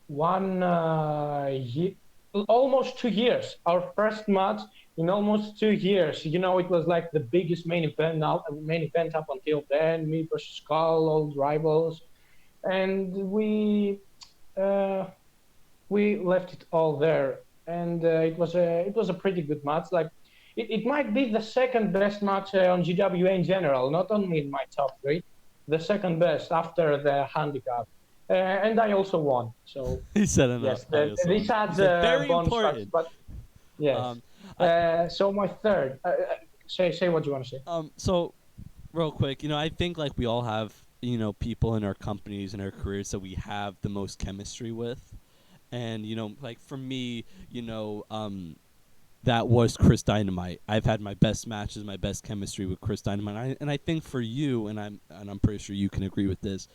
one year, almost 2 years. Our first match in almost 2 years. It was like the biggest main event up until then. Me versus Skull, old rivals, and uh, we left it all there. And it was a pretty good match. Like it might be the second best match on GWA in general, not only in my top 3, the second best after the handicap. And I also won. So He said enough. yes, I also this won. He adds said very bonus facts, important. but yes. Um, I, So my third, say what you want to say. so real quick, I think like we all have, people in our companies and our careers that we have the most chemistry with, and like for me, that was Chris Dynamite. I've had my best matches, my best chemistry with Chris Dynamite, and I think for you, and I'm pretty sure you can agree with this.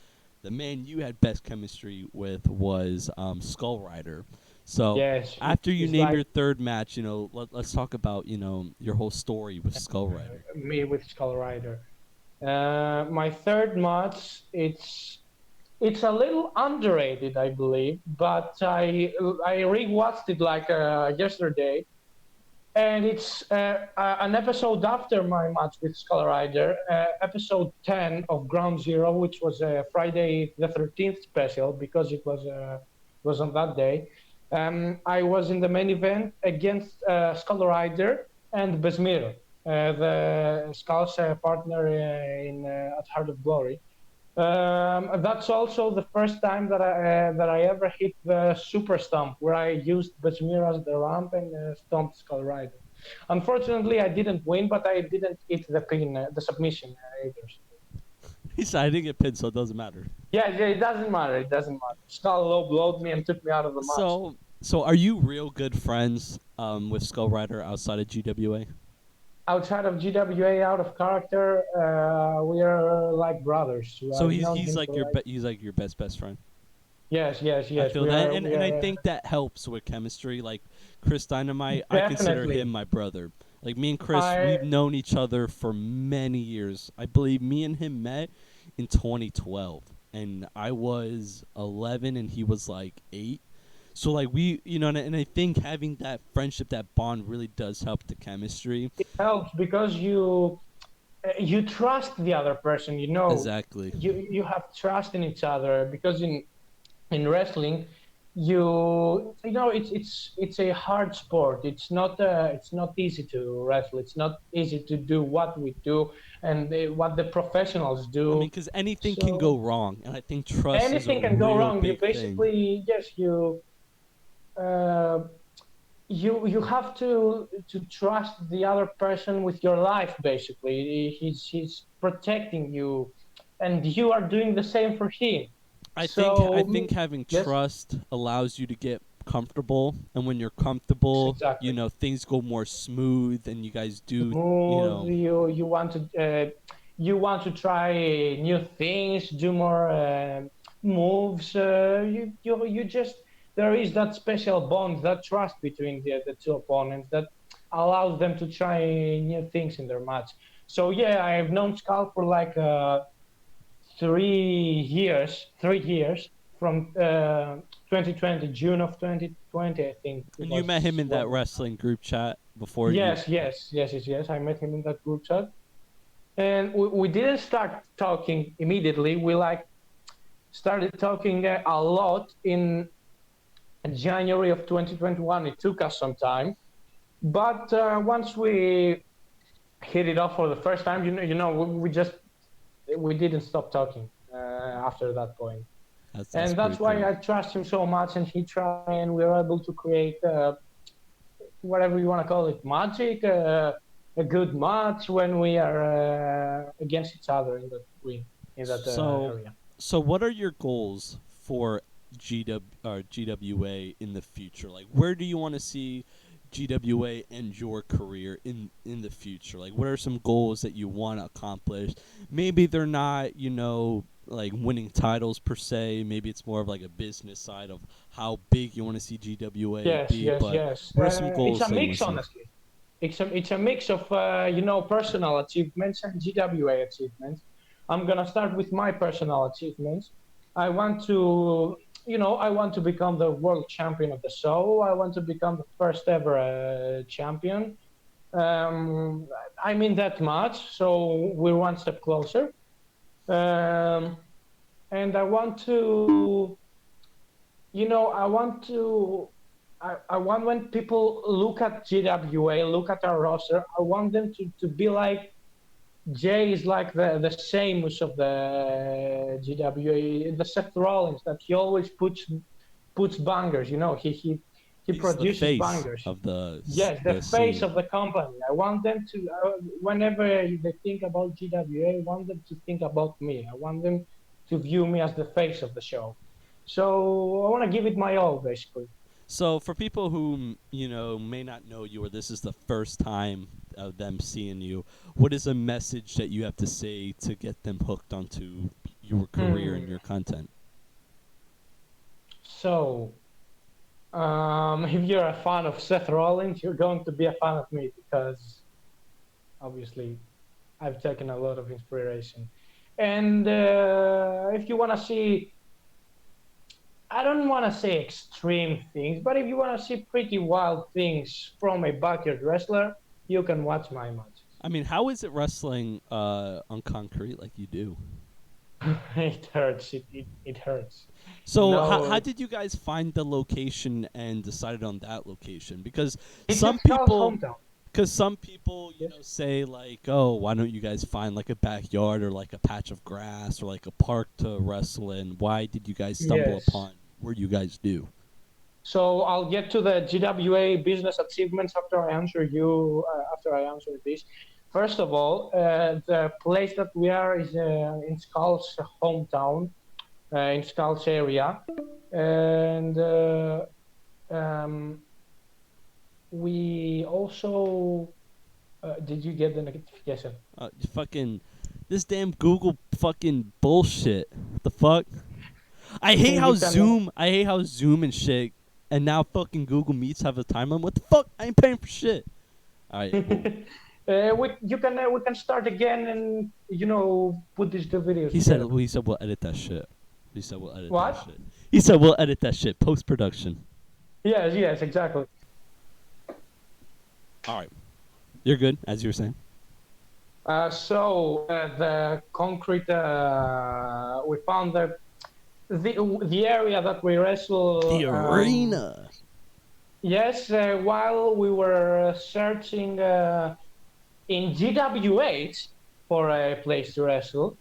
The man you had best chemistry with was Skull Rider. So Yes, after you he's name like your third match, let's talk about your whole story with Skull Rider. me with Skull Rider. My third match, it's a little underrated, I believe, but I rewatched it like yesterday, and it's an episode after my match with Skull Rider, episode 10 of Ground Zero, which was a Friday the 13th special because it was on that day. I was in the main event against Skull Rider and Besmir, the Skull's partner at Heart of Glory. That's also the first time that I ever hit the super stomp, where I used Besmir as the ramp and stomped Skull Rider. Unfortunately, I didn't win, but I didn't hit the submission either. He said I didn't get pinned, so it doesn't matter. Yeah, it doesn't matter. It doesn't matter. Skull low blowed me and took me out of the match. So are you real good friends with Skull Rider outside of GWA? Outside of GWA, out of character, we are like brothers. So I've he's known he's him like for your he's like your best friend. Yes, yes, I yes. feel We that, are, and, we and I are think that helps with chemistry. Like Chris Dynamite, I consider definitely. him my brother. Like me and Chris, I we've known each other for many years. I believe me and him met in 2012, and I was 11 and he was like 8. So like we, and I think having that friendship, that bond, really does help the chemistry. It helps because you trust the other person. Exactly. You have trust in each other because in wrestling, it's a hard sport. It's not easy to wrestle. It's not easy to do what we do and what the professionals I mean, do. because anything can So go wrong, and I think trust is a anything can go real wrong. You big thing. basically, yes, uh, you have to trust the other person with your life. Basically, he's protecting you and you are doing the same for him. I So think having yes, trust allows you to get comfortable, and when you're comfortable, exactly. things go more smooth, and you guys do, Smooth. You want to try new things, do more moves. You just there is that special bond, that trust between the two opponents that allows them to try new things in their match. So yeah, I have known Skull for like 3 years, 3 years from 2020, June of 2020, I think it and you met him was in that when. wrestling group chat before you. Yes. I met him in that group chat, and we didn't start talking immediately. We like started talking a lot in January of 2021. It took us some time, but once we hit it off for the first time, we didn't stop talking after that point. That's And pretty that's why cool. I trust him so much, and he tried, and we were able to create whatever you want to call it, magic, a good match when we are against each other in that ring, in that So, area. so what are your goals for GWA in the future? Like, where do you want to see GWA and your career in the future? Like, what are some goals that you want to accomplish? Maybe they're not, like winning titles per se. Maybe it's more of like a business side of how big you want to see GWA Yes, be. yes, But yes. what are some It's goals a that you want mix, to see? honestly. It's a mix of personal achievements and GWA achievements. I'm gonna start with my personal achievements. I want to I want to become the world champion of the show. I want to become the first ever champion. I'm in that match, so we're one step closer. Um, and I want to I want to I want when people look at GWA, look at our roster, I want them to be like Jay is like the Sheamus of the GWA, the Seth Rollins, that he always puts bangers. He He's the produces face bangers. of the Yes, the the face scene. of the company. I want them to, whenever they think about GWA, I want them to think about me. I want them to view me as the face of the show. So I want to give it my all, basically. So for people who may not know you, or this is the first time of them seeing you, what is a message that you have to say to get them hooked onto your career and Hmm. your content? So, if you're a fan of Seth Rollins, you're going to be a fan of me because obviously I've taken a lot of inspiration. And if you want to see, I don't want to say extreme things, but if you want to see pretty wild things from a backyard wrestler, you can watch my matches. I mean, how is it wrestling on concrete like you do? It hurts. It hurts. So how No, did you guys find the location and decided on that location? it's in Some Scout's people hometown. Because some people, Yes. say like, "Oh, why don't you guys find like a backyard or like a patch of grass or like a park to wrestle in? Why did you guys stumble Yes. upon where you guys do?" So I'll get to the GWA business achievements after I answer this. First of all, the place that we are is in Skull's hometown, in Skull's area, and um, we also. Did you get the notification? Fucking this damn Google fucking bullshit. What the fuck? I hate how You can. Zoom and shit, and now fucking Google Meets have a time limit. What the fuck? I ain't paying for shit. All right, cool. We can start again and put these two videos He said together. we'll edit that shit. He said we'll edit that What? shit. He said we'll edit that shit post production. Yes, exactly. All right, you're good as you were saying. The concrete, we found the area that we wrestle. The arena. Yes, while we were searching in GWH for a place to wrestle,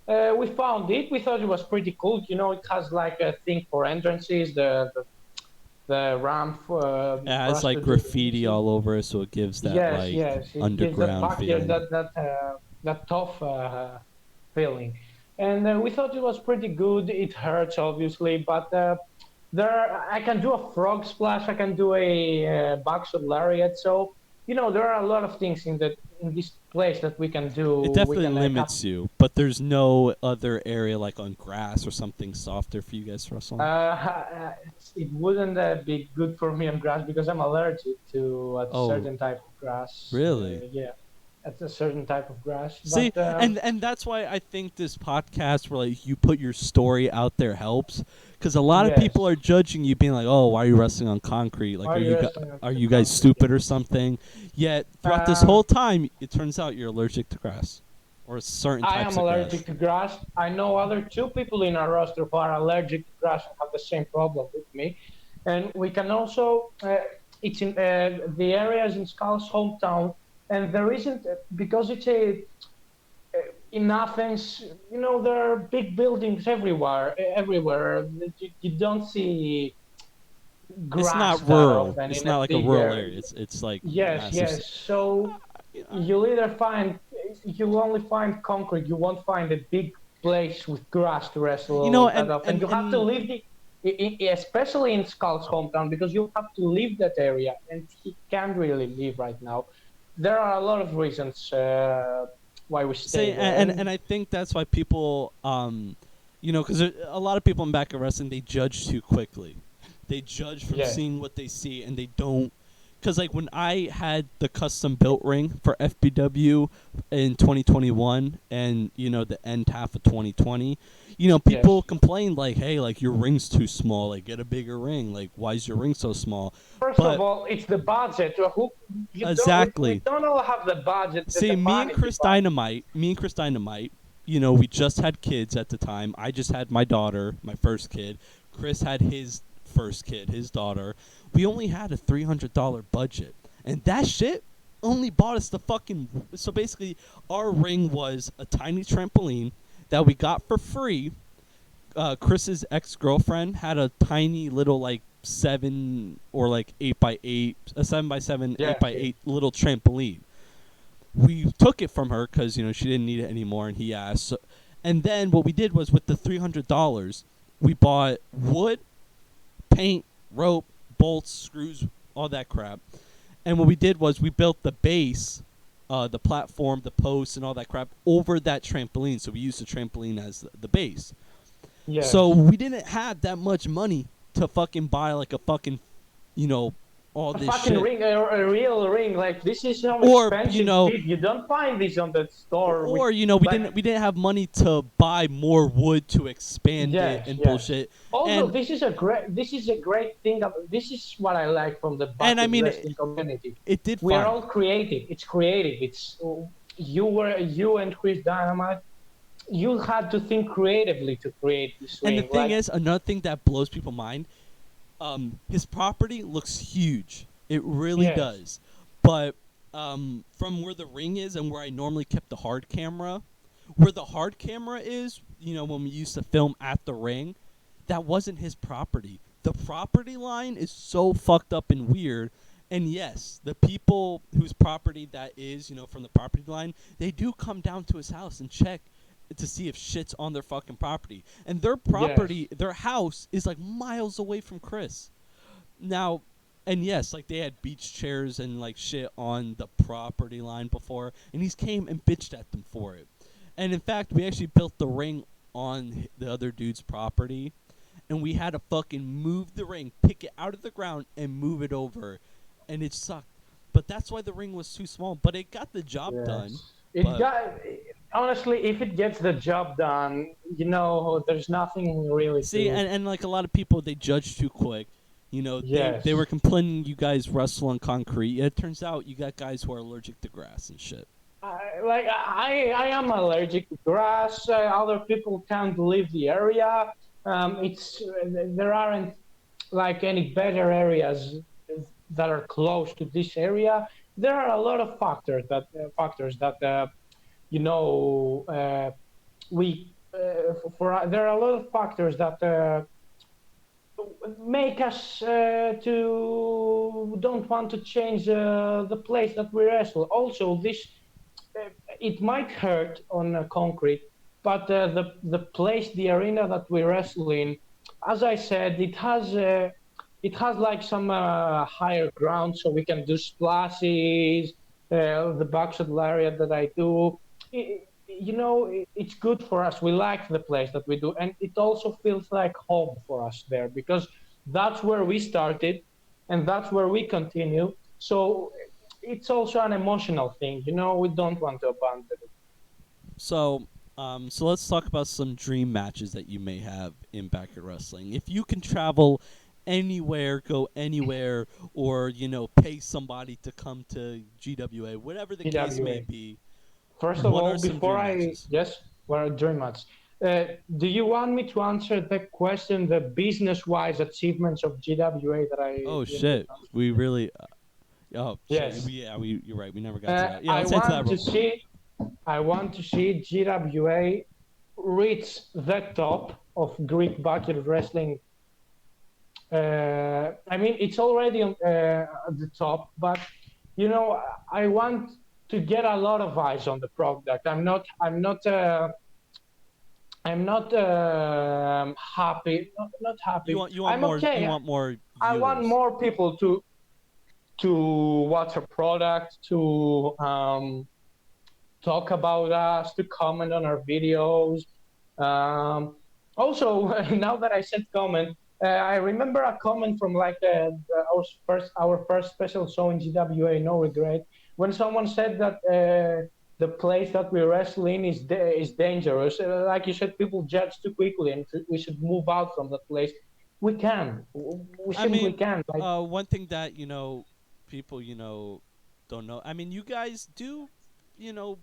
we found it. We thought it was pretty cool. It has like a thing for entrances, the ramp It for has us like to do graffiti the. all over it, so it gives that Yes, like yes, it gives that underground backyard feeling. that tough feeling. and we thought it was pretty good. It hurts obviously, but I can do a frog splash. I can do a backshot lariat. So there are a lot of things in this place that we can do. It We definitely can limits you, but there's no other area like on grass or something softer for you guys to wrestle on. it wouldn't be good for me on grass because I'm allergic to a Oh, certain type of grass. really? Yeah, it's a certain type of grass. See, But and that's why I think this podcast where like you put your story out there helps, because a lot of people yes, are judging you, being like, "Oh, why are you wrestling on concrete? Like, are you wrestling are the you guys concrete? stupid or something?" Yet throughout this Um, whole time, it turns out you're allergic to grass, or certain I types am of grass. allergic to grass. I know other two people in our roster who are allergic to grass and have the same problem with me. And we can also, it's in the areas in Skull's hometown, and there isn't, because it's in Athens, there are big buildings everywhere. You don't see It's grass not that rural. often It's in not a like a big rural area. area. It's like Yes, massive. yes. So you'll only find concrete. You won't find a big place with grass to wrestle that often. You have to And leave especially in Skull's hometown, because you have to leave that area, and he can't really leave right now. There are a lot of reasons why we say stay there, and and I think that's why people because a lot of people in back of wrestling, they judge too quickly. They judge from yes, seeing what they see, and they don't. Because like when I had the custom built ring for FBW in 2021, and the end half of 2020, people yes. complained like, "Hey, like your ring's too small. Like get a bigger ring. Like why is your ring so small?" First of But all, it's the budget. Who you don't we exactly. don't all have the budget, See, the money to buy. Me and Chris Dynamite, we just had kids at the time. I just had my daughter, my first kid. Chris had his first kid, his daughter. We only had a $300 budget. And that shit only bought us the fucking. So basically, our ring was a tiny trampoline that we got for free. Chris's ex-girlfriend had a tiny little, like, 7 or like 8x8, a 7x7, Yes, 8x8 little trampoline. We took it from her because she didn't need it anymore, and he asked. So, and then what we did was with the $300, we bought wood, paint, rope, bolts, screws, all that crap. And what we did was we built the base, the platform, the posts, and all that crap over that trampoline. So we used the trampoline as the base. So yes. we didn't have that much money to fucking buy like a fucking, you know, all A this fucking shit. ring, a real ring. Like, this is some Or expensive shit. You don't find this on the store with, or like, we didn't have money to buy more wood to expand it yes, and yes. bullshit. Also, And this is a great thing. This is what I like from the and I bucket mean wrestling community. it did We are fine. all creative. It's creative. You and Chris Dynamite. You had to think creatively to create this And the ring. thing Like, is, another thing that blows people's mind, his property looks huge. It really yes, does. But from where the ring is and where I normally kept the hard camera, where the hard camera is, when we used to film at the ring, that wasn't his property. The property line is so fucked up and weird. And yes, the people whose property that is, from the property line, they do come down to his house and check to see if shit's on their fucking property. And their yes. property, their house is like miles away from Chris. Now, and yes, like they had beach chairs and like shit on the property line before, and he's came and bitched at them for it. And in fact, we actually built the ring on the other dude's property, and we had to fucking move the ring, pick it out of the ground, and move it over, and it sucked. But that's why the ring was too small. But it got the job done. Yes. It But got honestly, if it gets the job done, there's nothing really see, to. and like a lot of people, they judge too quick. They were Yes. complaining you guys wrestle on concrete. Yeah, it turns out you got guys who are allergic to grass and shit. I am allergic to grass. Other people can't leave the area. It's there aren't like any better areas that are close to this area. There are a lot of factors that you know we for there are a lot of factors that make us to don't want to change the place that we wrestle. Also, this it might hurt on concrete, but the place, the arena that we wrestle in, as I said, it has like some higher ground, so we can do splashes, the backshot lariat that I do. It's good for us. We like the place that we do, and it also feels like home for us there because that's where we started, and that's where we continue. So it's also an emotional thing. We don't want to abandon it. So let's talk about some dream matches that you may have in Backyard Wrestling. If you can travel anywhere, go anywhere, or pay somebody to come to GWA, whatever the case may GWA. be, First of what all, are some before dream I matches? yes, well, dream match. Do you want me to answer the question, the business-wise achievements of GWA that I Oh didn't shit, answer? we really. Oh shit, Yes. you're right. We never got to that. Yeah, I let's answer that want real to quick. see. I want to see GWA reach the top of Greek backyard wrestling. I mean, it's already at the top, but I want to get a lot of eyes on the product. I'm not happy. Not You happy. want you want I'm more you okay. want more I want viewers. more people to watch a product, to talk about us, to comment on our videos. Um, Also, now that I said comment, I remember a comment from like our first special show in GWA, No Regret, when someone said that the place that we wrestle in is dangerous. Like you said, people judge too quickly, and we should move out from that place. We can. We I simply mean, can. Like one thing that people don't know. I mean, you guys do, you know,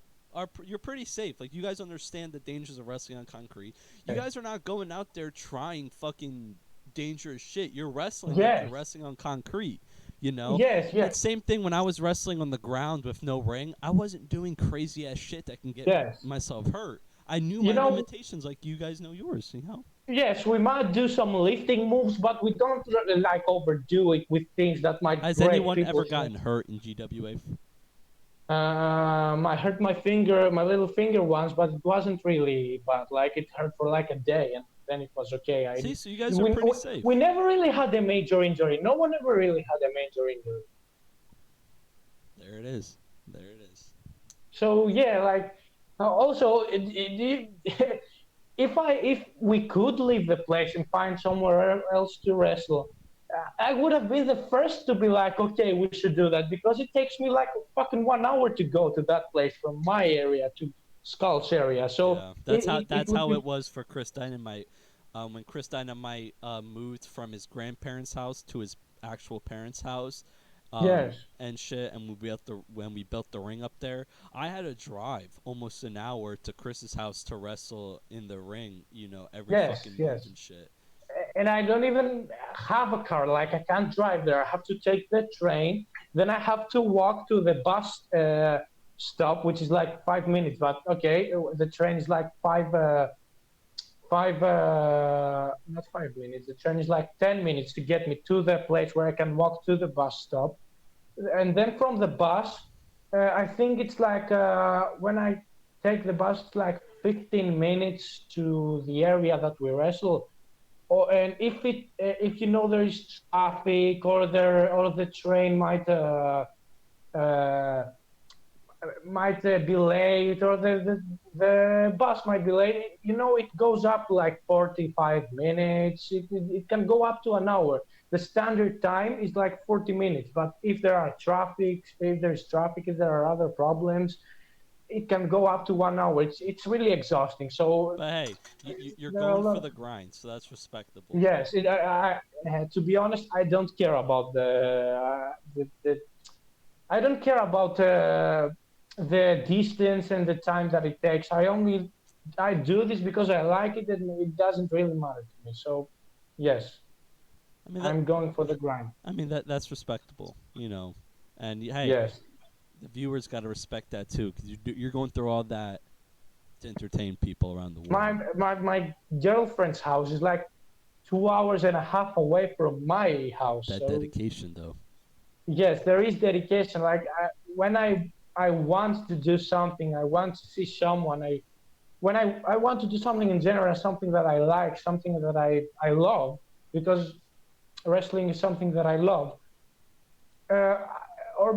you're pretty safe. Like you guys understand the dangers of wrestling on concrete. You yes, guys are not going out there trying fucking dangerous shit. You're wrestling like you're yes, wrestling on concrete. You know, yes, it's yes, same thing when I was wrestling on the ground with no ring. I wasn't doing crazy ass shit that can get yes. myself hurt. I knew You my know, limitations, like you guys know yours. You know. yes, we might do some lifting moves, but we don't really like overdo it with things that might Has break anyone ever people's gotten necks. hurt in GWA? I hurt my finger, my little finger once, but it wasn't really bad. Like it hurt for like a day, and then it was okay. See, so you guys are We, pretty we, we safe. never really had a major injury. No one ever really had a major injury. There it is. There it is. So yeah, like also if we could leave the place and find somewhere else to wrestle, I would have been the first to be like, okay, we should do that because it takes me like fucking 1 hour to go to that place from my area to Skull's area. So Yeah, it, that's how it, it that's would how be it was for Chris Dynamite. When Chris Dynamite moved from his grandparents' house to his actual parents' house, yes, and shit, and when we built the ring up there, I had to drive almost an hour to Chris's house to wrestle in the ring. Every yes, fucking month yes. and shit. And I don't even have a car. Like I can't drive there. I have to take the train. Then I have to walk to the bus stop, which is like 5 minutes. But okay, the train is like not 5 minutes. The train is like 10 minutes to get me to the place where I can walk to the bus stop. And then from the bus, I think it's like when I take the bus, it's like 15 minutes to the area that we wrestle. And if there is traffic or the train uh, might be late or the bus might be late, it goes up to like 45 minutes. It can go up to an hour. The standard time is like 40 minutes, but if there's traffic, if there are other problems, it can go up to 1 hour. It's really exhausting. So But hey, you're there are a going for lot. the grind, so that's respectable. Yes, to be honest, I don't care about I don't care about the distance and the time that it takes. I do this because I like it, and it doesn't really matter to me. So, yes, I mean that. I'm going for the grind. That's respectable. And hey, Yes, the viewers got to respect that too, because you're going through all that to entertain people around the my world. my girlfriend's house is like 2 hours and a half away from my house. That So dedication, though. yes, there is dedication. Like when I want to do something, I want to see someone. when I want to do something in general, something that I like, something that I love, because wrestling is something that I love. Uh, or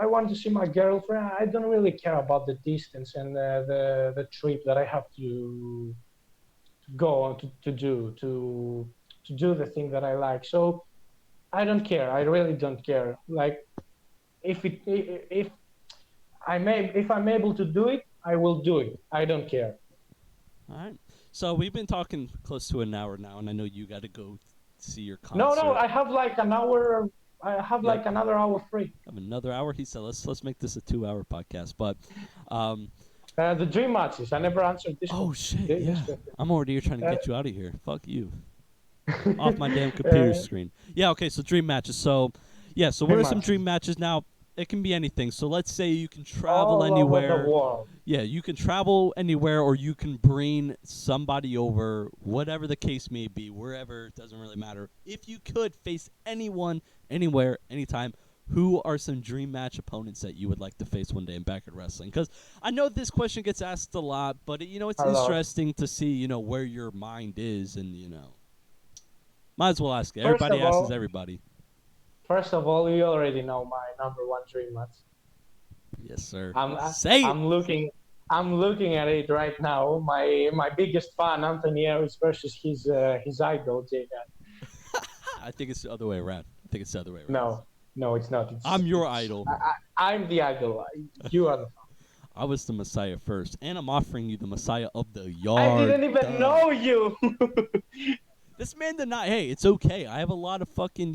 I want to see my girlfriend. I don't really care about the distance and the trip that I have to go on to do the thing that I like. So I don't care. I really don't care. Like if if I'm able to do it, I will do it. I don't care. All right. So we've been talking close to an hour now, and I know you got to go see your No, concert. I have like an hour. I have Yep. like another hour free. Have another hour. He said, "Let's make this a 2-hour podcast." But, um, The dream matches. I never answered this oh one. shit, This yeah, question. I'm already here trying to Uh, get you out of here. Fuck you. Off my damn computer uh, screen. Yeah, okay, so dream matches. So, yeah, so what dream are some matches dream matches now? It can be anything. So let's say you can travel all over the anywhere. world. Yeah, you can travel anywhere, or you can bring somebody over, whatever the case may be, wherever, it doesn't really matter. If you could face anyone, anywhere, anytime, who are some dream match opponents that you would like to face one day in backyard wrestling? Because I know this question gets asked a lot, but it's A lot. interesting to see, where your mind is, and might as well ask it. First Everybody of asks all, everybody. you already know my number one dream match. Yes, sir. I'm I- Say it. I'm looking at it right now. My biggest fan, Anthony Aries versus his idol, Jay Gaz. I think it's the other way around. No, it's not. I'm your It's idol. I'm the idol. You are the fan. I was the Messiah first, and I'm offering you the Messiah of the I yard. didn't even know you. This man did not. Hey, it's okay. I have a lot of fucking,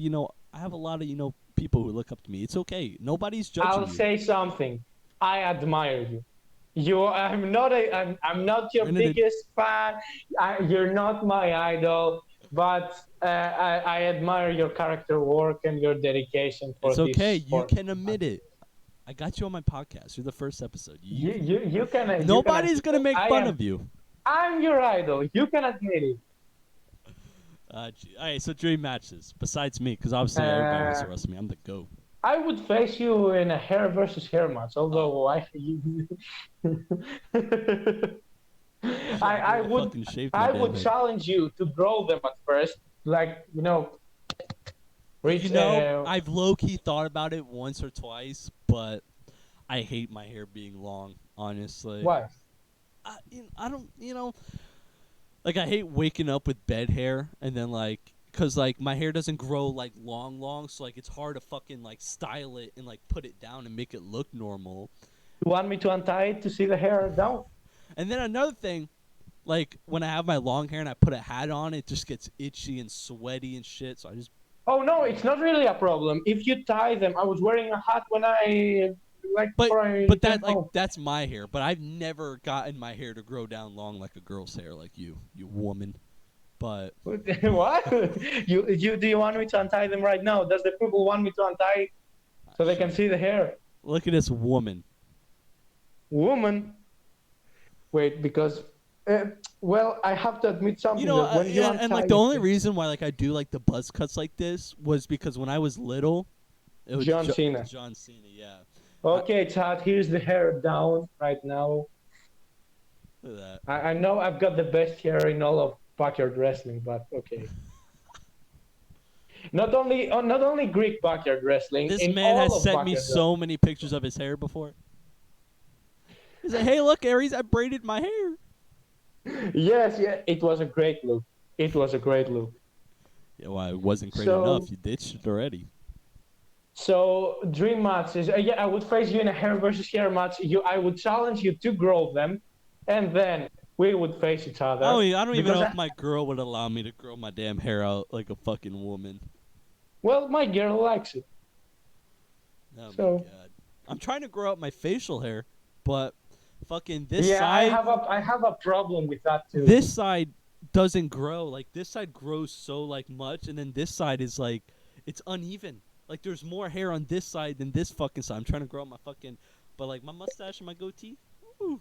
people who look up to me. It's okay. Nobody's judging I'll you. say something. I admire you. I'm not your Granted- biggest fan. You're not my idol, but I admire your character work and your dedication for It's this okay. You sport. can admit it. I got you on my podcast. You're the first episode. You can. Nobody's gonna make fun of you. I'm your idol. You can admit it. All right, so dream matches besides me, because obviously everybody wants to wrestle me. I'm the GOAT. I would face you in a hair versus hair match, although I I would fucking shaved my damn head. challenge you to grow them at first, like reach. I've low key thought about it once or twice, but I hate my hair being long. Honestly, Why? I don't. Like I hate waking up with bed hair and then cause my hair doesn't grow long, so it's hard to fucking style it and put it down and make it look normal. You want me to untie it to see the hair down? And then another thing, when I have my long hair and I put a hat on, it just gets itchy and sweaty and shit. So I just. Oh no, it's not really a problem. If you tie them, I was wearing a hat when I But that's my hair. But I've never gotten my hair to grow down long like a girl's hair, like you woman. But what? You do you want me to untie them right now? Does the people want me to untie so they can see the hair? Look at this woman. Woman. Wait, because I have to admit something. That when you untie the only reason why I do the buzz cuts like this was because when I was little, it was John Cena. John Cena, yeah. Okay, Chad, here's the hair down right now. Look at that. I know I've got the best hair in all of backyard wrestling, but okay. Not only Greek backyard wrestling. This in man all has of sent me backyard so many pictures of his hair before. He's like, "Hey, look, Aries, I braided my hair." wrestling. Yes, it was a great look. It was a great look. Yeah, well, it wasn't great So- enough. You ditched it already. So dream match is I would face you in a hair versus hair match. I would challenge you to grow them, and then we would face each other. I don't even know Because if my girl would allow me to grow my damn hair out like a fucking woman. well, my girl likes it. Oh So- my god. I'm trying to grow out my facial hair, but fucking this Yeah, side I have a problem with that too. this side doesn't grow. This side grows so much, and then this side is it's uneven. There's more hair on this side than this fucking side. I'm trying to grow out my fucking, but my mustache and my goatee. Woo.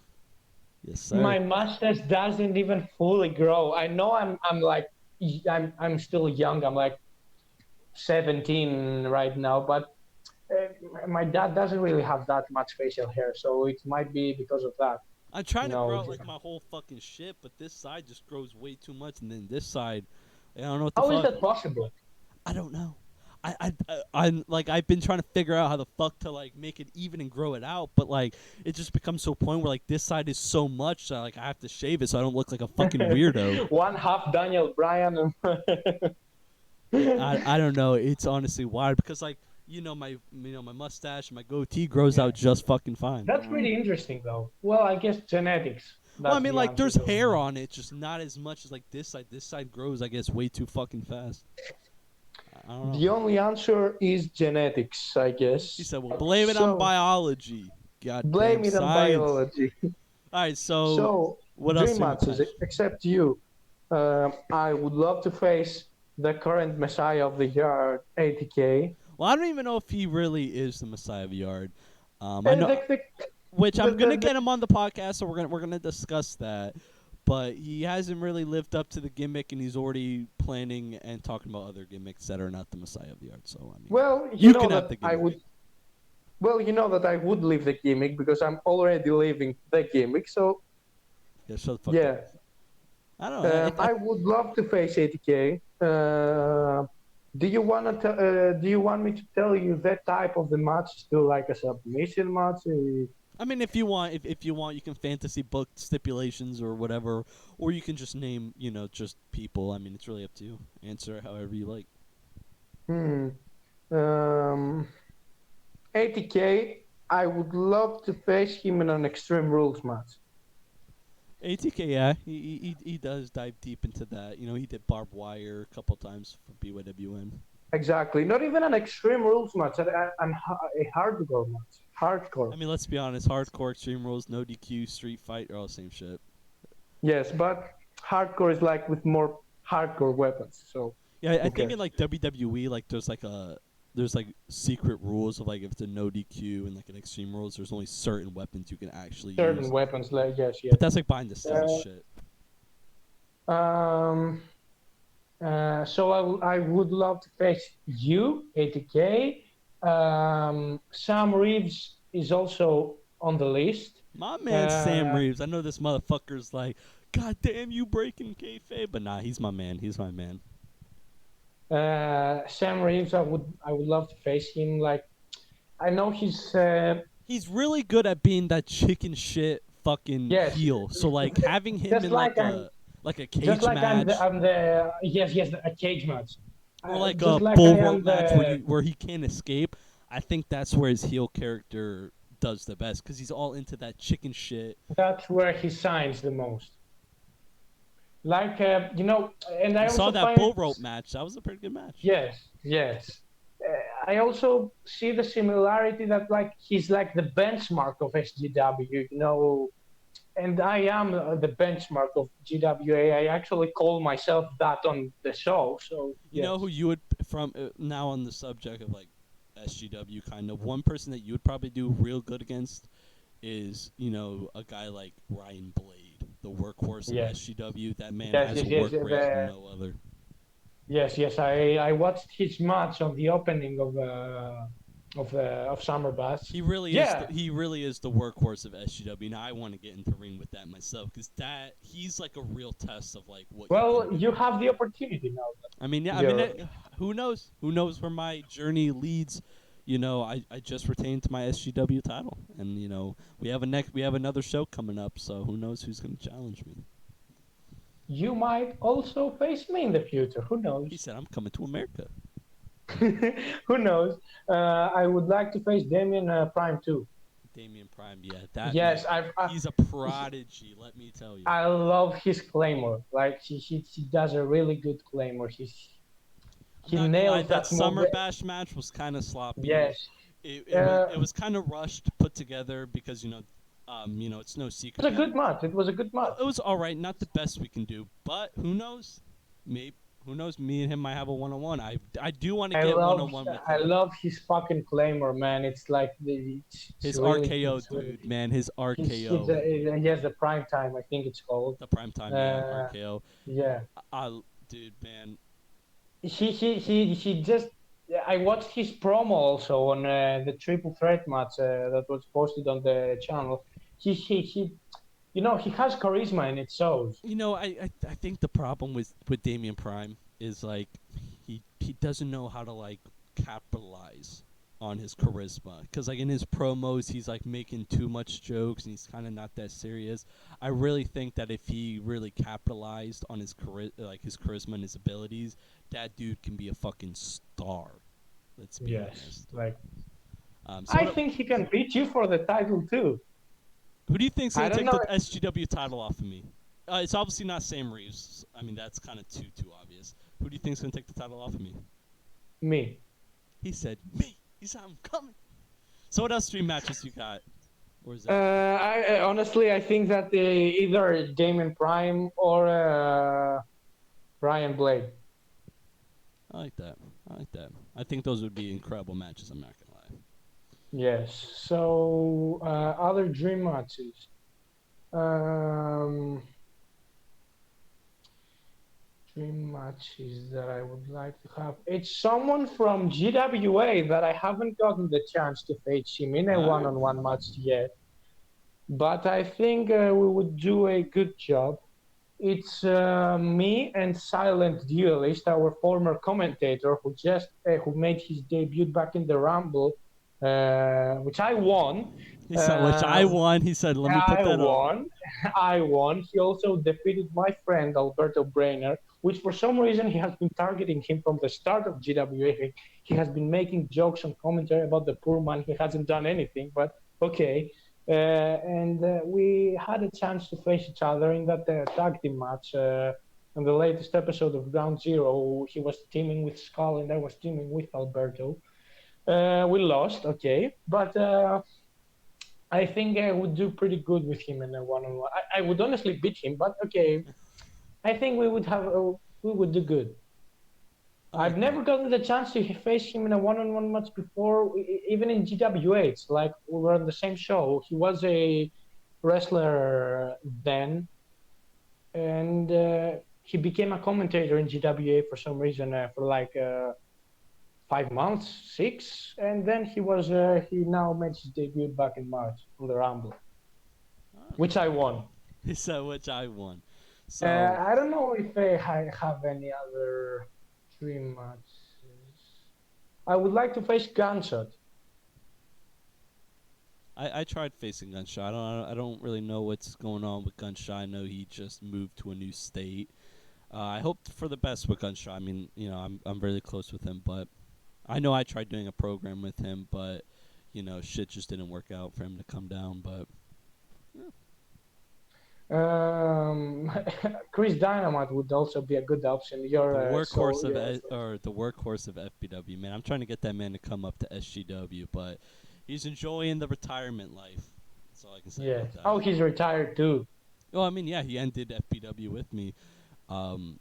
Yes, sir. My mustache doesn't even fully grow. I know I'm still young. I'm 17 right now, but my dad doesn't really have that much facial hair, so it might be because of that. I'm trying You to grow know, out like my whole fucking shit, but this side just grows way too much, and then this side, I don't know what the how is fuck. that possible? I don't know. I'm like I've been trying to figure out how the fuck to like make it even and grow it out, but like it just becomes to a point where like this side is so much that like I have to shave it so I don't look like a fucking weirdo. One half Daniel Bryan. I don't know. It's honestly wild because like my mustache and my goatee grows Yeah. out just fucking fine. That's pretty interesting, though. Well, I guess genetics. Well, I That's mean the like answer there's to hair it. on it, just not as much as like this side. This side grows, I guess, way too fucking fast. I don't know. The only answer is genetics, I He guess. said, "Well, blame it on So, biology. blame Goddamn it on science." biology. All right, so So, what else dream are you matches, playing? except you. I would love to face the current Messiah of the Yard, 80K. Well, I don't even know if he really is the Messiah of Yard. I Uh, know, the, the, which the, I'm gonna the, get him on the podcast, so we're gonna discuss that. But he hasn't really lived up to the gimmick, and he's already planning and talking about other gimmicks that are not the Messiah of the Yard. So I mean, well, you can have the I gimmick. would. Well, you know that I would leave the gimmick because I'm already leaving the gimmick. So, Yeah, shut the fuck yeah. up. I don't know. I would love to face 80K. Do you want me to tell you that type of the match is still like a submission match? I mean, if you want, if you want, you can fantasy book stipulations or whatever, or you can just name, just people. I mean, it's really up to you. Answer it however you like. Hmm. Um, 80K. I would love to face him in an Extreme Rules match. ATK, yeah, he does dive deep into that. He did barbed wire a couple times for BYWN. Exactly. Not even an Extreme Rules match, a hardcore match. Hardcore. I mean, let's be honest. Hardcore, Extreme Rules, no DQ, Street Fight are all the same shit. Yes, but hardcore is like with more hardcore weapons. So Yeah, I who think in cares? like WWE, like there's like secret rules of like if it's a no DQ and like an Extreme Rules, there's only certain weapons you can actually Certain use. weapons, like yes, yes. But that's like behind the scenes Uh, shit. Um, so I would love to face you, 80K. Sam Reeves is also on the list. My man Sam Uh, Reeves. I know this motherfucker's like, God damn you breaking kayfabe, but nah, he's my man. He's my man. Sam Reeves, I would love to face him. Like I know he's He's really good at being that chicken shit fucking yes, heel. So like having him just in like like a just cage like match I'm the yes yes a cage match. or like Just a like I bull am rope match the where he can't escape, I think that's where his heel character does the best because he's all into that chicken shit. that's where he shines the most. Like and I You saw also that find bull it rope match. That was a pretty good match. yes, yes. I also see the similarity that like he's like the benchmark of SGW, and I am the benchmark of GWA. I actually call myself that on the show. So You know yes, who you would from now on the subject of like SGW kind of one person that you would probably do real good against is a guy like Ryan Blade, the workhorse of yes, SGW. That man yes, has yes, a yes. work rate from no other. Yes, yes. I watched his match on the opening of Summer Bash. He really is. Yeah. He really is the workhorse of SGW. Now I want to get into ring with that myself because he's like a real test of like what you Well, can do. you have the opportunity now. I mean, yeah. I mean, You're who knows? Who knows where my journey leads? I just retained my SGW title, and we have another show coming up. So who knows who's going to challenge me? you might also face me in the future. Who knows? He said, "I'm coming to America." Who knows? I would like to face Damien Prime too. Damian Prime, yeah, that Yes, man, he's a prodigy. Let me tell you. I love his claymore. Like he does a really good claymore. I'm He not gonna lie, nails that that Summer move. Bash match was kind of sloppy. Yes. It was kind of rushed, put together because it's no It was secret a that good match. It was a good match. it was all right, not the best we can do, but who knows? Maybe who knows? Me and him might have a one-on-one. I do want to get one-on-one with I him. love his fucking claymore, man. It's like His really, RKO, dude, man, his RKO, he has the prime time. I think it's called. the primetime, yeah, RKO. Yeah. Dude, man, He just. I watched his promo also on the triple threat match that was posted on the channel. He he has charisma and it shows. I think the problem with Damian Prime is like he doesn't know how to like capitalize on his charisma because like in his promos he's like making too much jokes and he's kind of not that serious. I really think that if he really capitalized on his charisma and his abilities, that dude can be a fucking star. Let's be Yes, honest. like So I think he can beat you for the title too. who do you think's I gonna don't take know the SGW title off of me? It's obviously not Sam Reeves. I mean that's kind of too obvious. Who do you think's gonna take the title off of me? me. He said me. He said I'm coming. So what else dream matches you got? Or is that it? I honestly I think that either Damon Prime or Brian Blade. I like that. I like that. I think those would be incredible matches. I'm not gonna lie. Yes. So other dream matches. Um, Dream matches that I would like to have. It's someone from GWA that I haven't gotten the chance to face him in a All right. one-on-one match yet. But I think we would do a good job. It's me and Silent Duelist, our former commentator, who made his debut back in the Rumble, which I won. He said, which I Um, won. He said, let me put I that over. won. I won. He also defeated my friend Alberto Brainer, which for some reason he has been targeting him from the start of GWA. He has been making jokes and commentary about the poor man. He hasn't done anything, but okay. And we had a chance to face each other in that tag team match. On the latest episode of Ground Zero, he was teaming with Skull and I was teaming with Alberto. We lost, okay, but I think I would do pretty good with him in a one-on-one. I would honestly beat him, but okay, I think we would do good. I I've like that. never gotten the chance to face him in a one-on-one match before, even in GWH. Like we were on the same show. He was a wrestler then, and he became a commentator in GWA for some reason for like 5 months, six, and then he now made his debut back in March on the Rumble, Oh, which I won. he said, which I won. So I don't know if I have any other dream matches. I would like to face Gunshot. I tried facing Gunshot. I don't really know what's going on with Gunshot. I know he just moved to a new state. I hope for the best with Gunshot. I mean, I'm really close with him, but I know I tried doing a program with him, but shit just didn't work out for him to come down. But Um, Chris Dynamite would also be a good option. the You're workhorse of the workhorse of FBW, man. I'm trying to get that man to come up to SGW, but he's enjoying the retirement life. That's all I can say about yes. that. Oh, he's retired too. Well, I mean, yeah, he ended FBW with me. Um,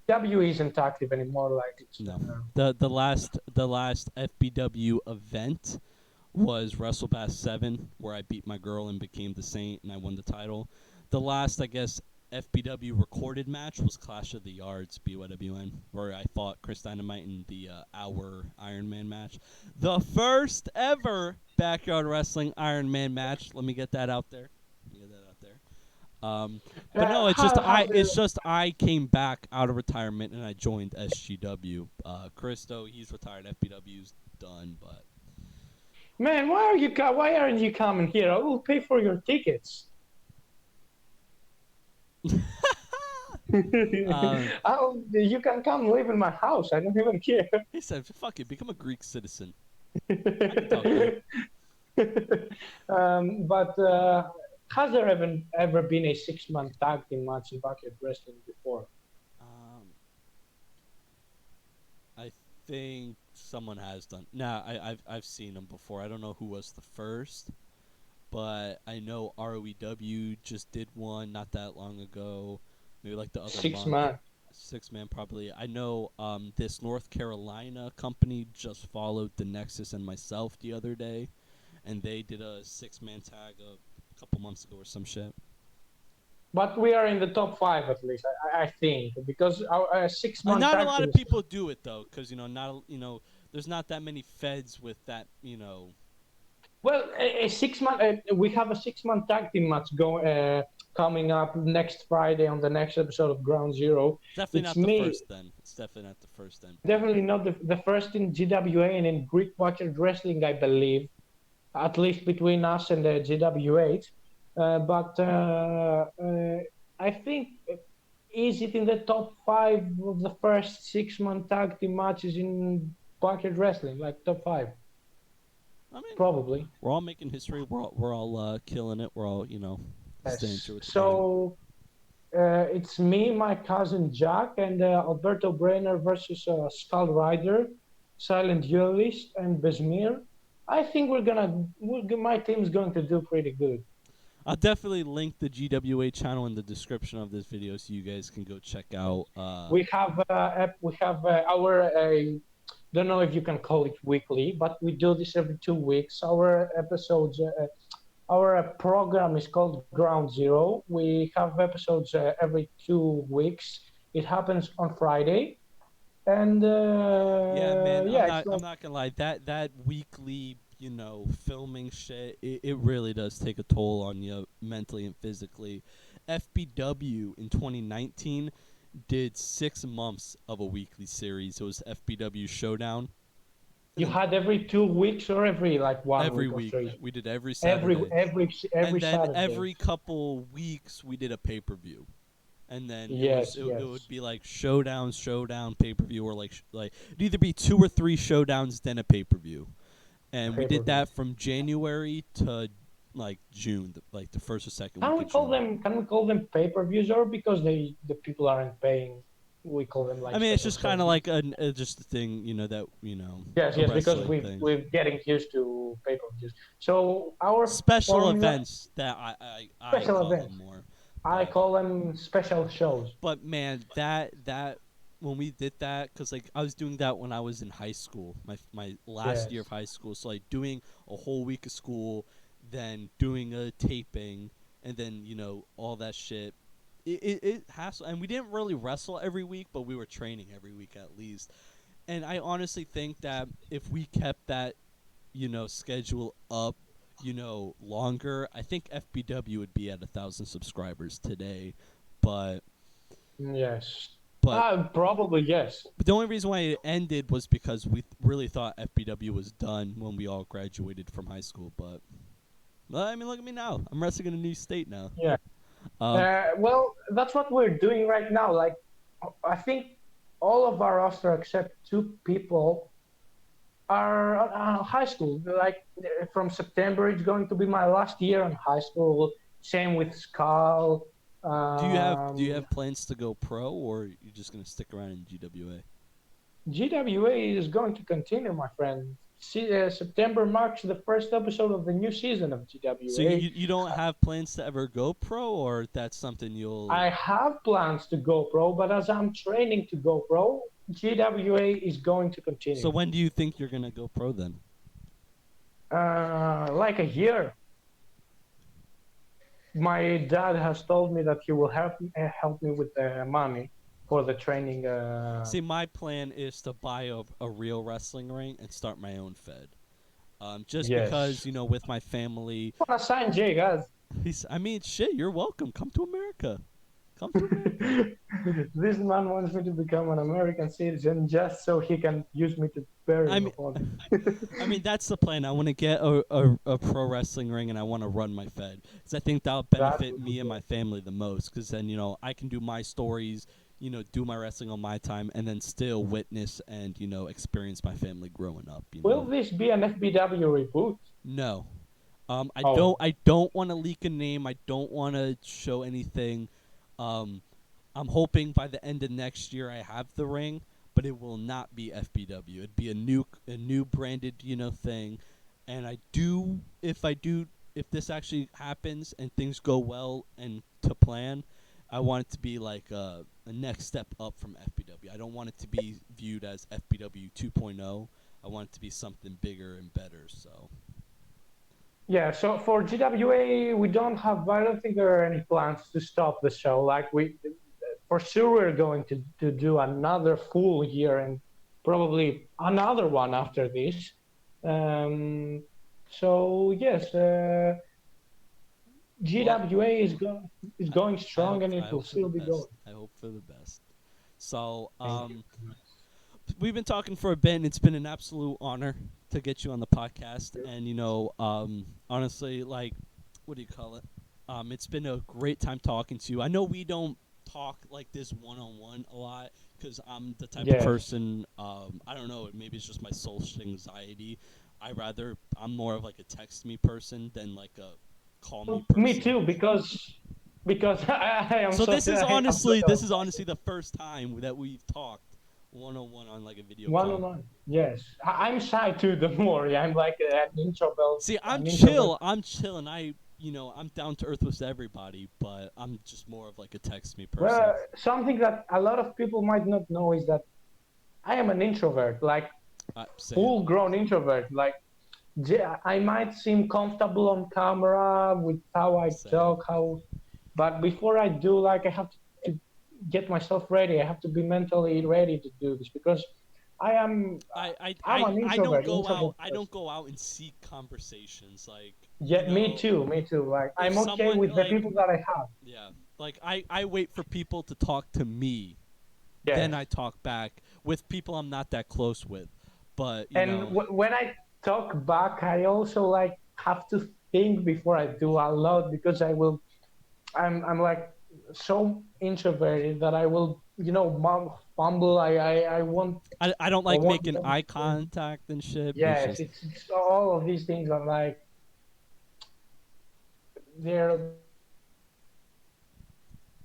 W isn't active anymore. Like it's no, the last FBW event was WrestleBash 7, where I beat my girl and became the Saint, and I won the title. The last, I guess, FBW recorded match was Clash of the Yards BYWN, where I fought Chris Dynamite in the Hour Iron Man match. The first ever backyard wrestling Iron Man match. Let me get that out there. But no, how I came back out of retirement and I joined SGW. Christo, he's retired. FBW's done, but man, why aren't you coming here? I will pay for your tickets. um, You can come live in my house. I don't even care. he said, "Fuck it, become a Greek citizen." I can talk Greek. But has there ever been a 6-man tag team match in backyard wrestling before? Um, I think someone has done. Nah, I've seen them before. I don't know who was the first, but I know ROEW just did one not that long ago. Maybe like the other Six month. man. 6 man probably. I know this North Carolina company just followed the Nexus and myself the other day, and they did a 6-man tag a couple months ago or some shit. But we are in the top 5 at least, I think, because our 6-man Not a tag lot of team. people do it though, because there's not that many feds with that Well, a 6 month. We have a 6 month tag team match coming up next Friday on the next episode of Ground Zero. Definitely It's not the me. first then. It's definitely not the first then. But Definitely not the first in GWA and in Greek Watcher Wrestling, I believe, at least between us and the GWH. But I think, is it in the top 5 of the first 6 month tag team matches in Bucket Wrestling? Like top 5? I mean, Probably. we're all making history. We're all killing it. We're all staying Yes. true with the brand. So it's me, my cousin Jack, and Alberto Brenner versus Skull Rider, Silent Duelist, and Besmir. I think my team's going to do pretty good. I'll definitely link the GWA channel in the description of this video so you guys can go check out. We have our don't know if you can call it weekly, but we do this every 2 weeks. Our episodes. Our program is called Ground Zero. We have episodes every 2 weeks. It happens on Friday, and Yeah, man. yeah, it's I'm like not gonna lie. That weekly, filming shit, it really does take a toll on you mentally and physically. FBW in 2019 did 6 months of a weekly series. It was FBW Showdown. you had every 2 weeks or every like one Every week or week. three. We did every Every Saturday. every And every then Saturday. every couple weeks we did a pay-per-view. And then Yes, it would yes. be like showdown, pay-per-view, or like it'd either be 2 or 3 showdowns then a pay-per-view. And we did Pay-per-view. that from January to like June, like the first or second Can week we of call June. them? Can we call them pay-per-views, or because the people aren't paying, we call them I like mean, it's special just kind shows? of like just a thing, that Yes, a yes, because wrestling thing. we're getting used to pay-per-views. So our Special formula, events that I special call them events. more, I but call them special shows. man, that when we did that, because like I was doing that when I was in high school, my last year of Yes. high school, so like doing a whole week of school, then doing a taping, and then all that shit. It has, and we didn't really wrestle every week, but we were training every week at least. And I honestly think that if we kept that schedule up longer, I think FBW would be at 1,000 subscribers today. But Yes. but Probably yes. but the only reason why it ended was because we really thought FBW was done when we all graduated from high school. But well, I mean, look at me now. I'm wrestling in a new state now. Yeah. Um, Well, that's what we're doing right now. Like, I think all of our roster except 2 people are high school. Like from September, it's going to be my last year in high school. Same with Skull. do you have plans to go pro, or you're just gonna stick around in GWA? GWA is going to continue, my friend. September marks the first episode of the new season of So GWA. you don't have plans to ever go pro, or that's something you'll. I have plans to go pro, but as I'm training to go pro, GWA is going to continue. So when do you think you're gonna go pro then? Like a year. My dad has told me that he will help me with the money for the training. See, my plan is to buy a real wrestling ring and start my own fed. Just because Yes. with my family, On a Saint-Jay Gaz. I mean, shit. You're welcome. Come to America. Come to America. This man wants me to become an American citizen just so he can use me to bury I my mean, body. I mean that's the plan. I want to get a pro wrestling ring and I want to run my fed because I think that'll That benefit would be me and good. my family the most. Because then I can do my stories, do my wrestling on my time, and then still witness and experience my family growing up. Will this be an FBW reboot? No. I don't. Oh, I don't want to leak a name. I don't want to show anything. Um, I'm hoping by the end of next year I have the ring, but it will not be FBW. It'd be a new branded thing. And if this actually happens and things go well and to plan, I want it to be like a next step up from FBW. I don't want it to be viewed as FBW 2.0. I want it to be something bigger and better. So. yeah. So for GWA, I don't think there are any plans to stop the show. Like for sure, we're going to do another full year and probably another one after this. Um, So yes, Well, GWA is I, going I strong, hope and I it will hope for the still be best. going. I hope for the best. So, Thank you very much. we've been talking for a bit, and it's been an absolute honor to get you on the podcast. And honestly, like, what do you call it? It's been a great time talking to you. I know we don't talk like this one on one a lot because I'm the type of Yes. person. I don't know. Maybe it's just my social anxiety. I'm more of like a text me person than like a call me Me person. too, because I am So so I am social this is anxiety. honestly the first time that we've talked one on one on like a video One call. on one. Yes, I'm shy too. Don't worry. I'm like an introvert. See, I'm An introvert. chill. I'm chill, and I'm down to earth with everybody, but I'm just more of like a text me person. Well, something that a lot of people might not know is that I am an introvert, like Same, full-grown introvert. Like I might seem comfortable on camera with how I same. talk, but before I do, like I have to get myself ready. I have to be mentally ready to do this because I am I'm an I don't introvert, go out. introvert I don't person. go out and seek conversations. Like Yeah, me too, me too. Like if I'm okay someone with the like people that I have. yeah, like I wait for people to talk to me, then Yes, I talk back with people I'm not that close with. But and when I talk back, I also like have to think before I do a lot because I'm like so introverted that I will fumble. I won't I don't I like won't making know eye when. contact and shit. It's Yes, just it's all of these things are like they're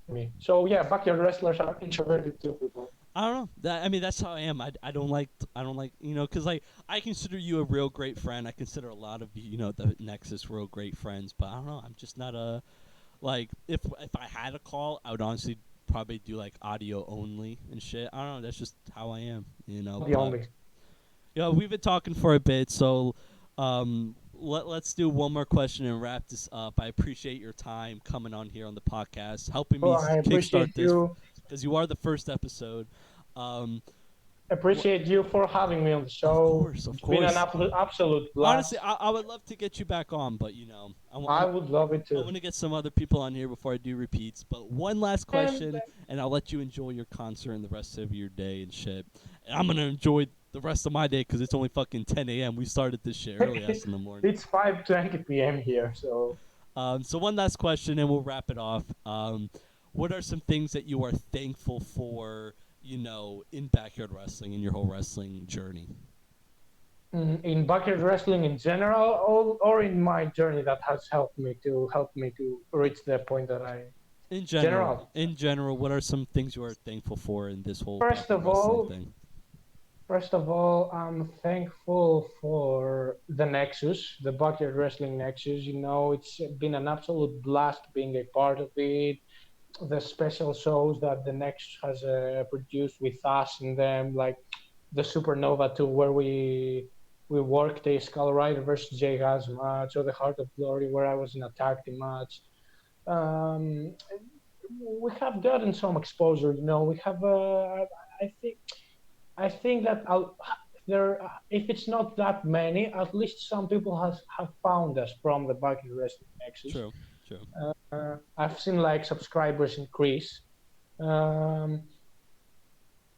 me. So yeah, backyard wrestlers are introverted too, people. I don't know. I mean, that's how I am. I don't like because like I consider you a real great friend. I consider a lot of the Nexus real great friends. But I don't know. I'm just not a like if I had a call, I would honestly probably do like audio only and shit. I don't know. That's just how I am. The But only. we've been talking for a bit, so let's do one more question and wrap this up. I appreciate your time coming on here on the podcast, helping me Well, I kickstart appreciate this you. because you are the first episode. Um, wh- Appreciate you for having me on the of show. course, of It's been an course. absolute Honestly, blast. I would love to get you back on, but I would love it I too. want to get some other people on here before I do repeats. But one last And question, and I'll let you enjoy your concert and the rest of your day and shit. And I'm gonna enjoy the rest of my day because it's only fucking 10 a.m. We started this shit early ass in the morning. it's 5:20 p.m. here, so So one last question, and we'll wrap it off. What are some things that you are thankful for? In backyard wrestling in your whole wrestling journey. in backyard wrestling in general, or in my journey that has helped me to reach the point that I general. In general, what are some things you are thankful for in this whole First backyard of wrestling all, thing? I'm thankful for the Nexus, the backyard wrestling Nexus. It's been an absolute blast being a part of it. The special shows that the Nexus has produced with us in them, like the Supernova tour where we worked a Skull Rider versus Jay Gaz match, or the Heart of Glory where I was in a tag team match. Um, we have gotten some exposure. We have. I think. I think that there, if it's not that many, at least some people have found us from the Bucket Wrestling Nexus. True, true. I've seen like subscribers increase. Um,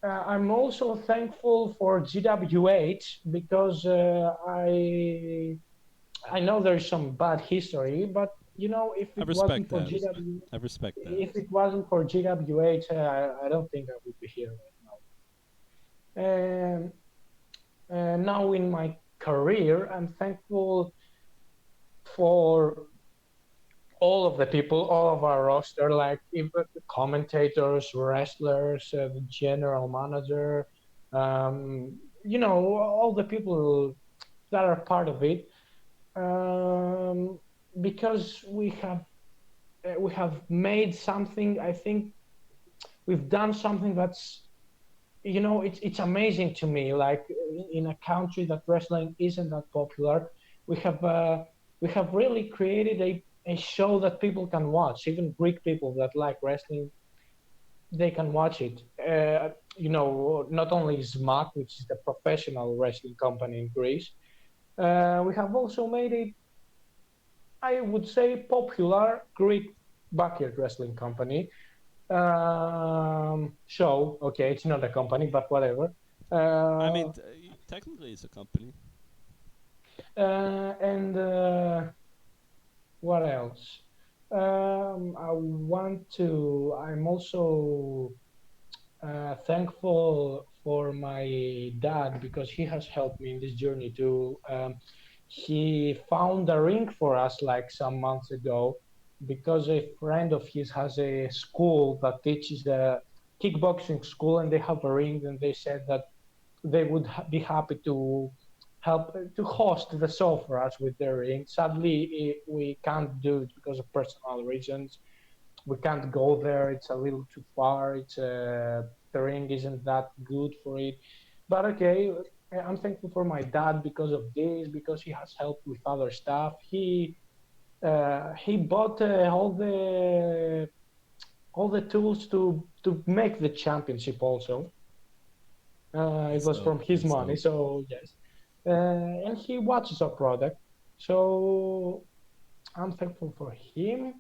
I'm also thankful for GWH because I know there's some bad history, but if I it wasn't respect for that. GW, I respect that. if it wasn't for GWH, I don't think I would be here right now. Now in my career, I'm thankful for all of the people, all of our roster, like the commentators, wrestlers, the general manager, all the people that are part of it, because we have made something. I think we've done something that's it's amazing to me. Like in a country that wrestling isn't that popular, we have uh, we have really created a show that people can watch. Even Greek people that like wrestling, they can watch it. Not only Smack, which is the professional wrestling company in Greece, We have also made a, I would say, popular Greek backyard wrestling company show. Okay, it's not a company, but whatever. I mean, Uh, technically, it's a company. and what else? I want to. I'm also thankful for my dad because he has helped me in this journey too. He found a ring for us like some months ago because a friend of his has a school that teaches the kickboxing school, and they have a ring, and they said that they would be happy to help to host the show for us with their ring. Sadly, we can't do it because of personal reasons. We can't go there. It's a little too far. It's the ring isn't that good for it. But okay, I'm thankful for my dad because of this, because he has helped with other stuff. He bought all the tools to make the championship also. It That's was dope. from his That's money, dope. so yes. And he watches our product, so I'm thankful for him,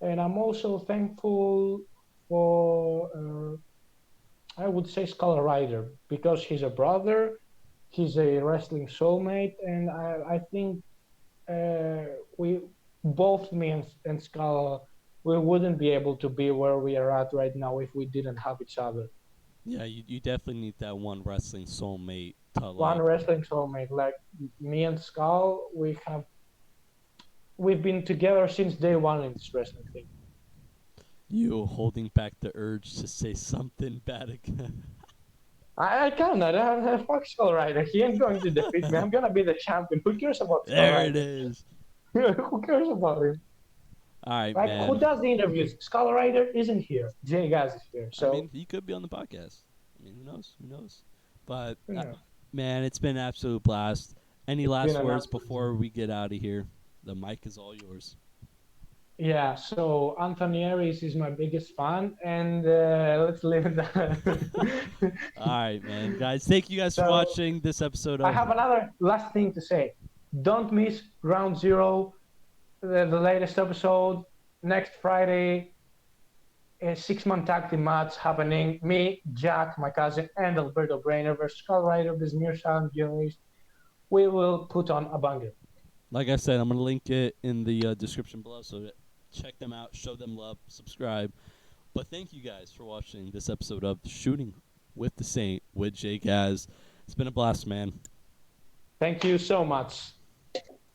and I'm also thankful for I would say Skull Rider because he's a brother, he's a wrestling soulmate, and I think uh, we both me and Skull we wouldn't be able to be where we are at right now if we didn't have each other. Yeah, you definitely need that one wrestling soulmate to One like wrestling soulmate, like me and Skull, we've been together since day one in this wrestling thing. you holding back the urge to say something bad again. I can't. Fuck Skull Rider. He ain't going to defeat me. I'm gonna be the champion. Who cares about Skull There it Rider? is. Who cares about him? All right, Like, who man. does the interviews? Skull Rider isn't here. Jay Gaz is here. I mean, So, he could be on the podcast. I mean, who knows? Who knows? But you know, man, it's been an absolute blast. Any it's been last an words absolute. before we get out of here? The mic is all yours. Yeah, so Anthony Aries is my biggest fan, and let's leave it there. All right, man. Guys, thank you guys for So, watching this episode I of. have another last thing to say. Don't miss Ground Zero, the latest episode next Friday. A 6-man tag team match happening. Me, Jack, my cousin, and Alberto Brainer versus Skull Rider, Bismir and Joyce. We will put on a banger. Like I said, I'm going to link it in the description below, so check them out, show them love, subscribe. But thank you guys for watching this episode of Shooting with the Saint with Jay Gaz. It's been a blast, man. Thank you so much.